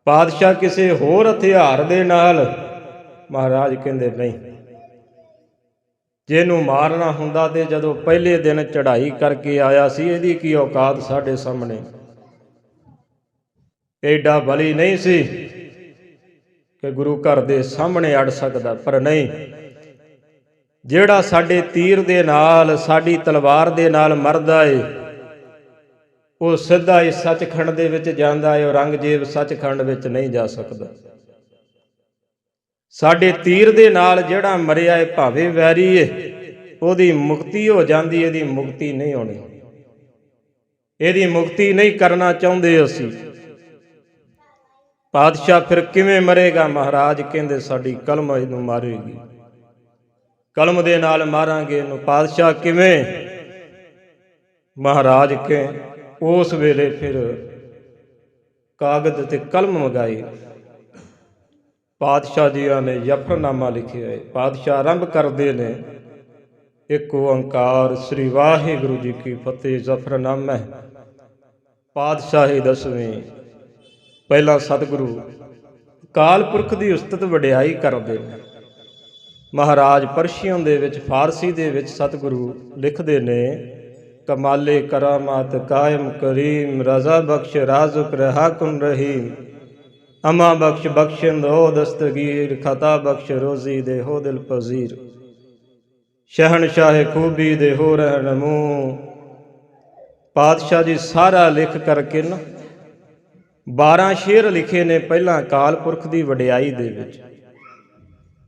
ਪਾਤਸ਼ਾਹ ਕਿਸੇ ਹੋਰ ਹਥਿਆਰ ਦੇ ਨਾਲ, ਮਹਾਰਾਜ ਕਹਿੰਦੇ ਨਹੀਂ। ਜੇ ਇਹਨੂੰ ਮਾਰਨਾ ਹੁੰਦਾ ਤੇ ਜਦੋਂ ਪਹਿਲੇ ਦਿਨ ਚੜ੍ਹਾਈ ਕਰਕੇ ਆਇਆ ਸੀ, ਇਹਦੀ ਕੀ ਔਕਾਤ ਸਾਡੇ ਸਾਹਮਣੇ, ਐਡਾ ਬਲੀ ਨਹੀਂ ਸੀ ਕਿ ਗੁਰੂ ਘਰ ਦੇ ਸਾਹਮਣੇ ਅੜ ਸਕਦਾ। ਪਰ ਨਹੀਂ, ਜਿਹੜਾ ਸਾਡੇ ਤੀਰ ਦੇ ਨਾਲ, ਸਾਡੀ ਤਲਵਾਰ ਦੇ ਨਾਲ ਮਰਦਾ ਏ, ਉਹ ਸਿੱਧਾ ਹੀ ਸੱਚਖੰਡ ਦੇ ਵਿੱਚ ਜਾਂਦਾ ਏ। ਔਰੰਗਜ਼ੇਬ ਸੱਚਖੰਡ ਵਿੱਚ ਨਹੀਂ ਜਾ ਸਕਦਾ। ਸਾਡੇ ਤੀਰ ਦੇ ਨਾਲ ਜਿਹੜਾ ਮਰਿਆ ਏ ਭਾਵੇਂ ਵੈਰੀ ਏ, ਉਹਦੀ ਮੁਕਤੀ ਹੋ ਜਾਂਦੀ, ਇਹਦੀ ਮੁਕਤੀ ਨਹੀਂ ਹੋਣੀ। ਇਹਦੀ ਮੁਕਤੀ ਨਹੀਂ ਕਰਨਾ ਚਾਹੁੰਦੇ ਅਸੀਂ। ਪਾਤਸ਼ਾਹ ਫਿਰ ਕਿਵੇਂ ਮਰੇਗਾ? ਮਹਾਰਾਜ ਕਹਿੰਦੇ ਸਾਡੀ ਕਲਮ ਇਹਨੂੰ ਮਾਰੇਗੀ, ਕਲਮ ਦੇ ਨਾਲ ਮਾਰਾਂਗੇ ਇਹਨੂੰ। ਪਾਤਸ਼ਾਹ ਕਿਵੇਂ? ਮਹਾਰਾਜ ਕੇ ਉਸ ਵੇਲੇ ਫਿਰ ਕਾਗਜ਼ ਤੇ ਕਲਮ ਮੰਗਾਈ। ਪਾਤਸ਼ਾਹ ਜੀਆਂ ਨੇ ਜ਼ਫਰਨਾਮਾ ਲਿਖਿਆ ਹੈ। ਪਾਤਸ਼ਾਹ ਆਰੰਭ ਕਰਦੇ ਨੇ, ਇੱਕ ਓੰਕਾਰ ਸ੍ਰੀ ਵਾਹਿਗੁਰੂ ਜੀ ਕੀ ਫਤਿਹ। ਜ਼ਫਰਨਾਮਾ ਪਾਤਸ਼ਾਹੀ 10ਵੀਂ। ਪਹਿਲਾਂ ਸਤਿਗੁਰੂ ਅਕਾਲ ਪੁਰਖ ਦੀ ਉਸਤਤ ਵਡਿਆਈ ਕਰਦੇ ਨੇ। ਮਹਾਰਾਜ ਪਰਸ਼ੀਅਨ ਦੇ ਵਿੱਚ, ਫਾਰਸੀ ਦੇ ਵਿੱਚ ਸਤਿਗੁਰੂ ਲਿਖਦੇ ਨੇ, ਕਮਾਲੇ ਕਰਾਮਾਤ ਕਾਇਮ ਕਰੀਮ, ਰਜ਼ਾ ਬਖਸ਼ ਰਾਜ਼ੁਕ ਰਹਾ ਕੁਨ ਰਹੀਮ, ਅਮਾ ਬਖਸ਼ ਬਖਸ਼ਿੰਦ ਹੋ ਦਸਤਗੀਰ, ਖਤਾ ਬਖਸ਼ ਰੋਜ਼ੀ ਦੇ ਹੋ ਦਿਲ ਪਜ਼ੀਰ, ਸ਼ਹਿਨਸ਼ਾਹ ਖੂਬੀ ਦੇ ਹੋ ਰਹਿਨਮੂ। ਪਾਤਸ਼ਾਹ ਜੀ ਸਾਰਾ ਲਿਖ ਕਰਕੇ ਨਾ 12 ਸ਼ੇਰ ਲਿਖੇ ਨੇ ਪਹਿਲਾਂ ਅਕਾਲ ਪੁਰਖ ਦੀ ਵਡਿਆਈ ਦੇ ਵਿੱਚ।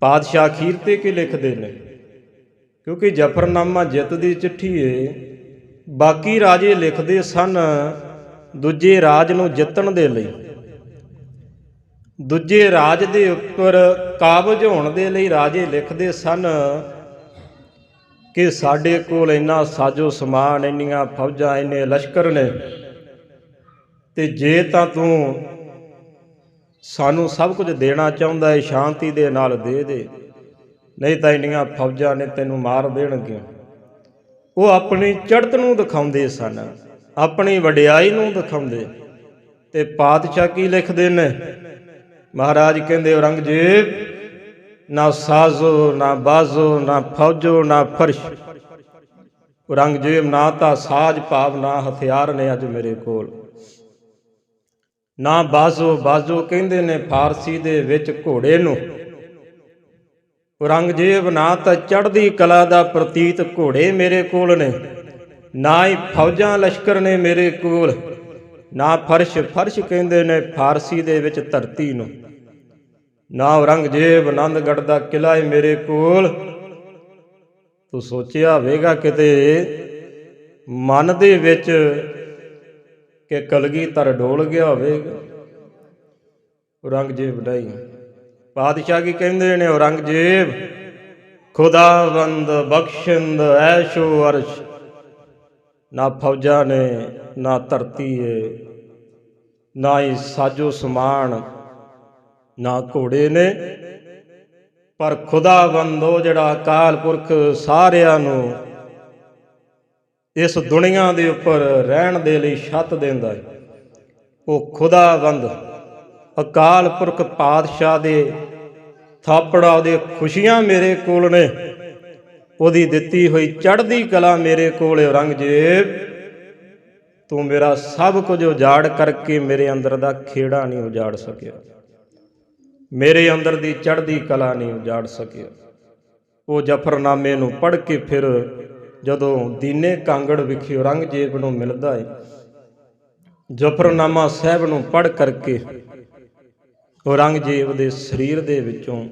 ਪਾਤਸ਼ਾਹ ਅਖੀਰ ਤੇ ਕੀ ਲਿਖਦੇ ਨੇ? ਕਿਉਂਕਿ ਜ਼ਫਰਨਾਮਾ ਜਿੱਤ ਦੀ ਚਿੱਠੀ ਏ, ਬਾਕੀ ਰਾਜੇ ਲਿਖਦੇ ਸਨ ਦੂਜੇ ਰਾਜ ਨੂੰ ਜਿੱਤਣ ਦੇ ਲਈ, ਦੂਜੇ ਰਾਜ ਦੇ ਉੱਪਰ ਕਾਬਜ ਹੋਣ ਦੇ ਲਈ ਰਾਜੇ ਲਿਖਦੇ ਸਨ ਕਿ ਸਾਡੇ ਕੋਲ ਇੰਨਾ ਸਾਜੋ ਸਮਾਨ, ਇੰਨੀਆਂ ਫੌਜਾਂ, ਇੰਨੇ ਲਸ਼ਕਰ ਨੇ, ਤੇ ਜੇ ਤਾਂ ਤੂੰ ਸਾਨੂੰ ਸਭ ਕੁਝ ਦੇਣਾ ਚਾਹੁੰਦਾ ਹੈ ਸ਼ਾਂਤੀ ਦੇ ਨਾਲ ਦੇ ਦੇ, ਨਹੀਂ ਤਾਂ ਇੰਨੀਆਂ ਫੌਜਾਂ ਨੇ ਤੈਨੂੰ ਮਾਰ ਦੇਣਗੀਆਂ। ਉਹ ਆਪਣੀ ਚੜ੍ਹਤ ਨੂੰ ਦਿਖਾਉਂਦੇ ਸਨ, ਆਪਣੀ ਵਡਿਆਈ ਨੂੰ ਦਿਖਾਉਂਦੇ। ਤੇ ਪਾਤਸ਼ਾਹ ਕੀ ਲਿਖਦੇ ਨੇ? ਮਹਾਰਾਜ ਕਹਿੰਦੇ, ਔਰੰਗਜ਼ੇਬ ਨਾ ਸਾਜ਼ੋ ਨਾ ਬਾਜ਼ੋ ਨਾ ਫੌਜੋ ਨਾ ਫਰਸ਼। ਔਰੰਗਜ਼ੇਬ ਨਾ ਤਾਂ ਸਾਜ਼ ਭਾਵ ਨਾ ਹਥਿਆਰ ਨੇ ਅੱਜ ਮੇਰੇ ਕੋਲ, ਨਾ ਬਾਜ਼ੋ। ਬਾਜ਼ੋ ਕਹਿੰਦੇ ਨੇ ਫਾਰਸੀ ਦੇ ਵਿੱਚ ਘੋੜੇ ਨੂੰ। ਔਰੰਗਜ਼ੇਬ ਨਾ ਤਾਂ ਚੜ੍ਹਦੀ ਕਲਾ ਦਾ ਪ੍ਰਤੀਤ ਘੋੜੇ ਮੇਰੇ ਕੋਲ ਨੇ, ਨਾ ਹੀ ਫੌਜਾਂ ਲਸ਼ਕਰ ਨੇ ਮੇਰੇ ਕੋਲ, ਨਾ ਫਰਸ਼। ਫਰਸ਼ ਕਹਿੰਦੇ ਨੇ ਫਾਰਸੀ ਦੇ ਵਿੱਚ ਧਰਤੀ ਨੂੰ। ਨਾ ਔਰੰਗਜ਼ੇਬ ਆਨੰਦਗੜ੍ਹ ਦਾ ਕਿਲ੍ਹਾ ਹੈ ਮੇਰੇ ਕੋਲ। ਤੂੰ ਸੋਚਿਆ ਹੋਵੇਗਾ ਕਿਤੇ ਮਨ ਦੇ ਵਿੱਚ ਕਿ ਕਲਗੀਧਰ ਡੋਲ ਗਿਆ ਹੋਵੇਗਾ। ਔਰੰਗਜ਼ੇਬ ਨਹੀਂ। ਪਾਤਸ਼ਾਹ ਕੀ ਕਹਿੰਦੇ ਨੇ? ਔਰੰਗਜ਼ੇਬ ਖੁਦਾਵੰਦ ਬਖਸ਼ਿੰਦ ਐਸ਼ੋ ਅਰਸ਼। ਨਾ ਫੌਜਾਂ ਨੇ, ਨਾ ਧਰਤੀ ਏ, ਨਾ ਹੀ ਸਾਜੋ ਸਮਾਨ, ਨਾ ਘੋੜੇ ਨੇ, ਪਰ ਖੁਦਾਵੰਦ ਉਹ ਜਿਹੜਾ ਅਕਾਲ ਪੁਰਖ ਸਾਰਿਆਂ ਨੂੰ ਇਸ ਦੁਨੀਆ ਦੇ ਉੱਪਰ ਰਹਿਣ ਦੇ ਲਈ ਛੱਤ ਦਿੰਦਾ ਹੈ, ਉਹ ਖੁਦਾਵੰਦ ਅਕਾਲ ਪੁਰਖ ਪਾਤਸ਼ਾਹ ਦੇ ਥਾਪੜਾ, ਉਹਦੇ ਖੁਸ਼ੀਆਂ ਮੇਰੇ ਕੋਲ ਨੇ, ਉਹਦੀ ਦਿੱਤੀ ਹੋਈ ਚੜ੍ਹਦੀ ਕਲਾ ਮੇਰੇ ਕੋਲ। ਔਰੰਗਜ਼ੇਬ ਤੂੰ ਮੇਰਾ ਸਭ ਕੁਝ ਉਜਾੜ ਕਰਕੇ ਮੇਰੇ ਅੰਦਰ ਦਾ ਖੇੜਾ ਨਹੀਂ ਉਜਾੜ ਸਕਿਆ, ਮੇਰੇ ਅੰਦਰ ਦੀ ਚੜ੍ਹਦੀ ਕਲਾ ਨਹੀਂ ਉਜਾੜ ਸਕਿਆ। ਉਹ ਜ਼ਫਰਨਾਮੇ ਨੂੰ ਪੜ੍ਹ ਕੇ ਫਿਰ ਜਦੋਂ ਦੀਨੇ ਕਾਂਗੜ ਵਿਖੇ ਔਰੰਗਜ਼ੇਬ ਨੂੰ ਮਿਲਦਾ ਹੈ, ਜ਼ਫਰਨਾਮਾ ਸਾਹਿਬ ਨੂੰ ਪੜ੍ਹ ਕਰਕੇ ਔਰੰਗਜ਼ੇਬ ਦੇ ਸਰੀਰ ਦੇ ਵਿੱਚੋਂ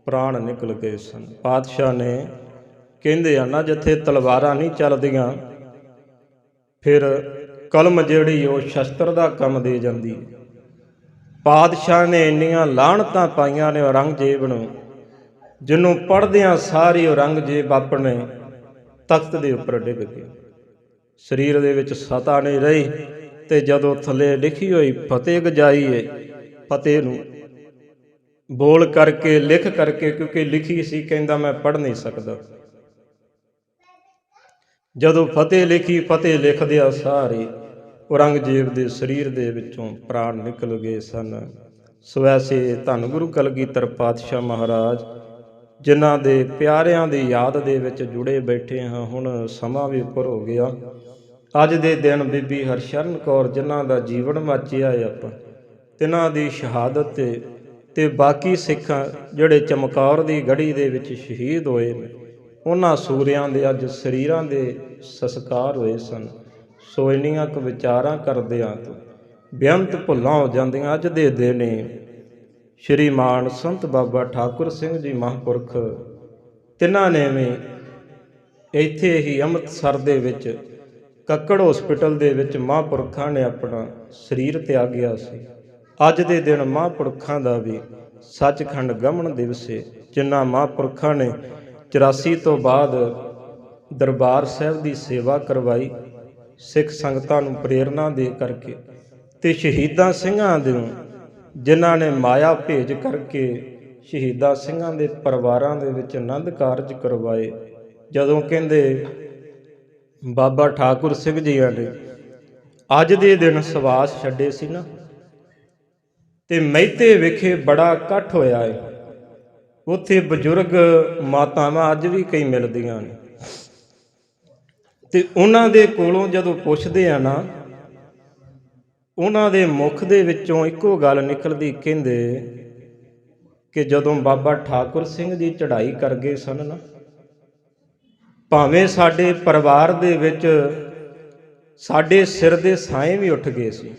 ਪ੍ਰਾਣ ਨਿਕਲ ਗਏ ਸਨ। ਪਾਤਸ਼ਾਹ ਨੇ ਕਹਿੰਦੇ ਆ ਨਾ, ਜਿੱਥੇ ਤਲਵਾਰਾਂ ਨਹੀਂ ਚੱਲਦੀਆਂ ਫਿਰ ਕਲਮ ਜਿਹੜੀ ਉਹ ਸ਼ਸਤਰ ਦਾ ਕੰਮ ਦੇ ਜਾਂਦੀ ਹੈ। ਪਾਤਸ਼ਾਹ ਨੇ ਇੰਨੀਆਂ ਲਾਹਣਤਾਂ ਪਾਈਆਂ ਨੇ ਔਰੰਗਜ਼ੇਬ ਨੂੰ, ਜਿਹਨੂੰ ਪੜ੍ਹਦਿਆਂ ਸਾਰੀ ਔਰੰਗਜ਼ੇਬ ਆਪਣੇ ਤਖਤ ਦੇ ਉੱਪਰ ਡਿੱਗ ਗਿਆ। ਸਰੀਰ ਦੇ ਵਿੱਚ ਸਤਾ ਨਹੀਂ ਰਹੀ। ਤੇ ਜਦੋਂ ਥੱਲੇ ਲਿਖੀ ਹੋਈ ਫਤਿਹ ਗਜਾਈ ਏ, ਫਤਿਹ ਨੂੰ ਬੋਲ ਕਰਕੇ, ਲਿਖ ਕਰਕੇ, ਕਿਉਂਕਿ ਲਿਖੀ ਸੀ, ਕਹਿੰਦਾ ਮੈਂ ਪੜ੍ਹ ਨਹੀਂ ਸਕਦਾ। ਜਦੋਂ ਫਤਿਹ ਲਿਖੀ, ਫਤਿਹ ਲਿਖਦਿਆਂ ਸਾਰੇ ਔਰੰਗਜ਼ੇਬ ਦੇ ਸਰੀਰ ਦੇ ਵਿੱਚੋਂ ਪ੍ਰਾਣ ਨਿਕਲ ਗਏ ਸਨ। ਸੋ ਐਸੇ ਧੰਨ ਗੁਰੂ ਕਲਗੀਧਰ ਪਾਤਸ਼ਾਹ ਮਹਾਰਾਜ, ਜਿਨ੍ਹਾਂ ਦੇ ਪਿਆਰਿਆਂ ਦੀ ਯਾਦ ਦੇ ਵਿੱਚ ਜੁੜੇ ਬੈਠੇ ਹਾਂ। ਹੁਣ ਸਮਾਂ ਵੀ ਉੱਪਰ ਹੋ ਗਿਆ। ਅੱਜ ਦੇ ਦਿਨ ਬੀਬੀ ਹਰਸ਼ਰਨ ਕੌਰ, ਜਿਨ੍ਹਾਂ ਦਾ ਜੀਵਨ ਵਾਚਿਆ ਹੈ ਆਪਾਂ, ਤਿਨਾਂ ਦੀ ਸ਼ਹਾਦਤ ਤੇ ਬਾਕੀ ਸਿੱਖਾਂ ਜਿਹੜੇ ਚਮਕੌਰ ਦੀ ਗੜੀ ਦੇ ਵਿੱਚ ਸ਼ਹੀਦ ਹੋਏ ਨੇ, ਉਹਨਾਂ ਸੂਰਿਆਂ ਦੇ ਅੱਜ ਸਰੀਰਾਂ ਦੇ ਸੰਸਕਾਰ ਹੋਏ ਸਨ। ਸੋ ਇੰਨੀਆਂ ਕੁ ਵਿਚਾਰਾਂ ਕਰਦਿਆਂ ਤੋਂ ਬੇਅੰਤ ਭੁੱਲਾਂ ਹੋ ਜਾਂਦੀਆਂ। ਅੱਜ ਦੇ ਦਿਨ ਸ਼੍ਰੀਮਾਨ ਸੰਤ ਬਾਬਾ ਠਾਕੁਰ ਸਿੰਘ ਜੀ ਮਹਾਂਪੁਰਖ, ਤਿੰਨਾਂ ਨੇ ਵੀ ਇੱਥੇ ਹੀ ਅੰਮ੍ਰਿਤਸਰ ਦੇ ਵਿੱਚ ਕੱਕੜ ਹਸਪੀਟਲ ਦੇ ਵਿੱਚ ਮਹਾਂਪੁਰਖਾਂ ਨੇ ਆਪਣਾ ਸਰੀਰ ਤਿਆਗਿਆ ਸੀ। ਅੱਜ ਦੇ ਦਿਨ ਮਹਾਂਪੁਰਖਾਂ ਦਾ ਵੀ ਸੱਚਖੰਡ ਗਮਨ ਦਿਵਸ ਹੈ, ਜਿਨ੍ਹਾਂ ਮਹਾਂਪੁਰਖਾਂ ਨੇ 84 ਤੋਂ ਬਾਅਦ ਦਰਬਾਰ ਸਾਹਿਬ ਦੀ ਸੇਵਾ ਕਰਵਾਈ, ਸਿੱਖ ਸੰਗਤਾਂ ਨੂੰ ਪ੍ਰੇਰਨਾ ਦੇ ਕਰਕੇ, ਤੇ ਸ਼ਹੀਦਾਂ ਸਿੰਘਾਂ ਨੂੰ ਜਿਨ੍ਹਾਂ ਨੇ ਮਾਇਆ ਭੇਜ ਕਰਕੇ ਸ਼ਹੀਦਾਂ ਸਿੰਘਾਂ ਦੇ ਪਰਿਵਾਰਾਂ ਦੇ ਵਿੱਚ ਆਨੰਦ ਕਾਰਜ ਕਰਵਾਏ। ਜਦੋਂ ਕਹਿੰਦੇ ਬਾਬਾ ਠਾਕੁਰ ਸਿੰਘ ਜੀਆਂ ਨੇ ਅੱਜ ਦੇ ਦਿਨ ਸਵਾਸ ਛੱਡੇ ਸੀ ਨਾ, ਤੇ ਮਹਿਤੇ ਵਿਖੇ ਬੜਾ ਇਕੱਠ ਹੋਇਆ ਹੈ। ਉੱਥੇ ਬਜ਼ੁਰਗ ਮਾਤਾਵਾਂ ਅੱਜ ਵੀ ਕਈ ਮਿਲਦੀਆਂ ਨੇ, ਤੇ ਉਹਨਾਂ ਦੇ ਕੋਲੋਂ ਜਦੋਂ ਪੁੱਛਦੇ ਆ ਨਾ, ਉਹਨਾਂ ਦੇ ਮੁਖ ਦੇ ਵਿੱਚੋਂ ਇੱਕੋ ਗੱਲ ਨਿਕਲਦੀ, ਕਹਿੰਦੇ ਕਿ ਜਦੋਂ ਬਾਬਾ ਠਾਕੁਰ ਸਿੰਘ ਜੀ ਚੜ੍ਹਾਈ ਕਰ ਗਏ ਸਨ ਨਾ, ਭਾਵੇਂ ਸਾਡੇ ਪਰਿਵਾਰ ਦੇ ਵਿੱਚ ਸਾਡੇ ਸਿਰ ਦੇ ਸਾਏ ਵੀ ਉੱਠ ਗਏ ਸੀ,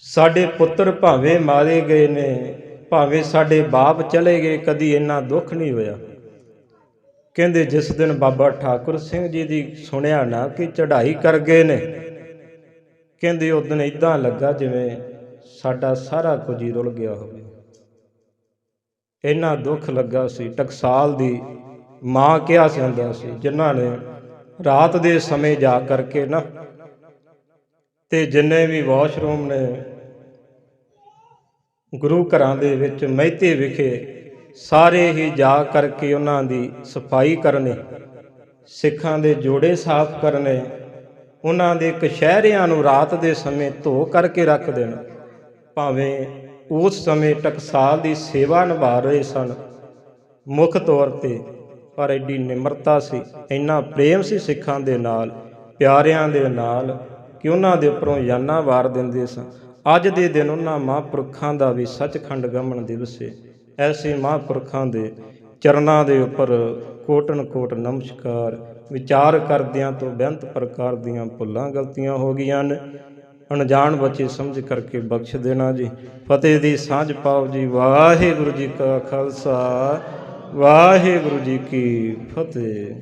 ਸਾਡੇ ਪੁੱਤਰ ਭਾਵੇਂ ਮਾਰੇ ਗਏ ਨੇ, ਭਾਵੇਂ ਸਾਡੇ ਬਾਪ ਚਲੇ ਗਏ, ਕਦੀ ਇੰਨਾ ਦੁੱਖ ਨਹੀਂ ਹੋਇਆ। ਕਹਿੰਦੇ ਜਿਸ ਦਿਨ ਬਾਬਾ ਠਾਕੁਰ ਸਿੰਘ ਜੀ ਦੀ ਸੁਣਿਆ ਨਾ ਕਿ ਚੜ੍ਹਾਈ ਕਰ ਗਏ ਨੇ, ਕਹਿੰਦੇ ਉਸ ਦਿਨ ਇੱਦਾਂ ਲੱਗਾ ਜਿਵੇਂ ਸਾਡਾ ਸਾਰਾ ਕੁਝ ਹੀ ਰੁਲ ਗਿਆ ਹੋਵੇ। ਇੰਨਾ ਦੁੱਖ ਲੱਗਾ ਸੀ। ਟਕਸਾਲ ਦੀ ਮਾਂ ਕਿਹਾ ਜਾਂਦਾ ਸੀ, ਜਿਨ੍ਹਾਂ ਨੇ ਰਾਤ ਦੇ ਸਮੇਂ ਜਾ ਕਰਕੇ ਨਾ, ਤੇ ਜਿੰਨੇ ਵੀ ਵਾਸ਼ਰੂਮ ਨੇ ਗੁਰੂ ਘਰਾਂ ਦੇ ਵਿੱਚ ਮਹਿਤੇ ਵਿਖੇ, ਸਾਰੇ ਹੀ ਜਾ ਕਰਕੇ ਉਹਨਾਂ ਦੀ ਸਫਾਈ ਕਰਨੀ, ਸਿੱਖਾਂ ਦੇ ਜੋੜੇ ਸਾਫ਼ ਕਰਨੇ, ਉਹਨਾਂ ਦੇ ਕਛਹਿਰਿਆਂ ਨੂੰ ਰਾਤ ਦੇ ਸਮੇਂ ਧੋ ਕਰਕੇ ਰੱਖ ਦੇਣਾ। ਭਾਵੇਂ ਉਸ ਸਮੇਂ ਟਕਸਾਲ ਦੀ ਸੇਵਾ ਨਿਭਾ ਰਹੇ ਸਨ ਮੁੱਖ ਤੌਰ 'ਤੇ, ਪਰ ਐਡੀ ਨਿਮਰਤਾ ਸੀ, ਇੰਨਾ ਪ੍ਰੇਮ ਸੀ ਸਿੱਖਾਂ ਦੇ ਨਾਲ, ਪਿਆਰਿਆਂ ਦੇ ਨਾਲ, ਕਿ ਉਹਨਾਂ ਦੇ ਉੱਪਰੋਂ ਜਾਨਾਂ ਵਾਰ ਦਿੰਦੇ ਸਨ। ਅੱਜ ਦੇ ਦਿਨ ਉਹਨਾਂ ਮਹਾਂਪੁਰਖਾਂ ਦਾ ਵੀ ਸੱਚਖੰਡ ਗਮਨ ਦਿਵਸ ਹੈ। ਐਸੇ ਮਹਾਂਪੁਰਖਾਂ ਦੇ ਚਰਨਾਂ ਦੇ ਉੱਪਰ ਕੋਟਨ ਕੋਟ ਨਮਸਕਾਰ। ਵਿਚਾਰ ਕਰਦਿਆਂ ਤੋਂ ਬੇਅੰਤ ਪ੍ਰਕਾਰ ਦੀਆਂ ਭੁੱਲਾਂ ਗਲਤੀਆਂ ਹੋ ਗਈਆਂ ਨੇ, ਅਣਜਾਣ ਬੱਚੇ ਸਮਝ ਕਰਕੇ ਬਖਸ਼ ਦੇਣਾ ਜੀ। ਫਤਿਹ ਦੀ ਸਾਂਝ ਪਾਓ ਜੀ। ਵਾਹਿਗੁਰੂ ਜੀ ਕਾ ਖਾਲਸਾ, ਵਾਹਿਗੁਰੂ ਜੀ ਕੀ ਫਤਿਹ।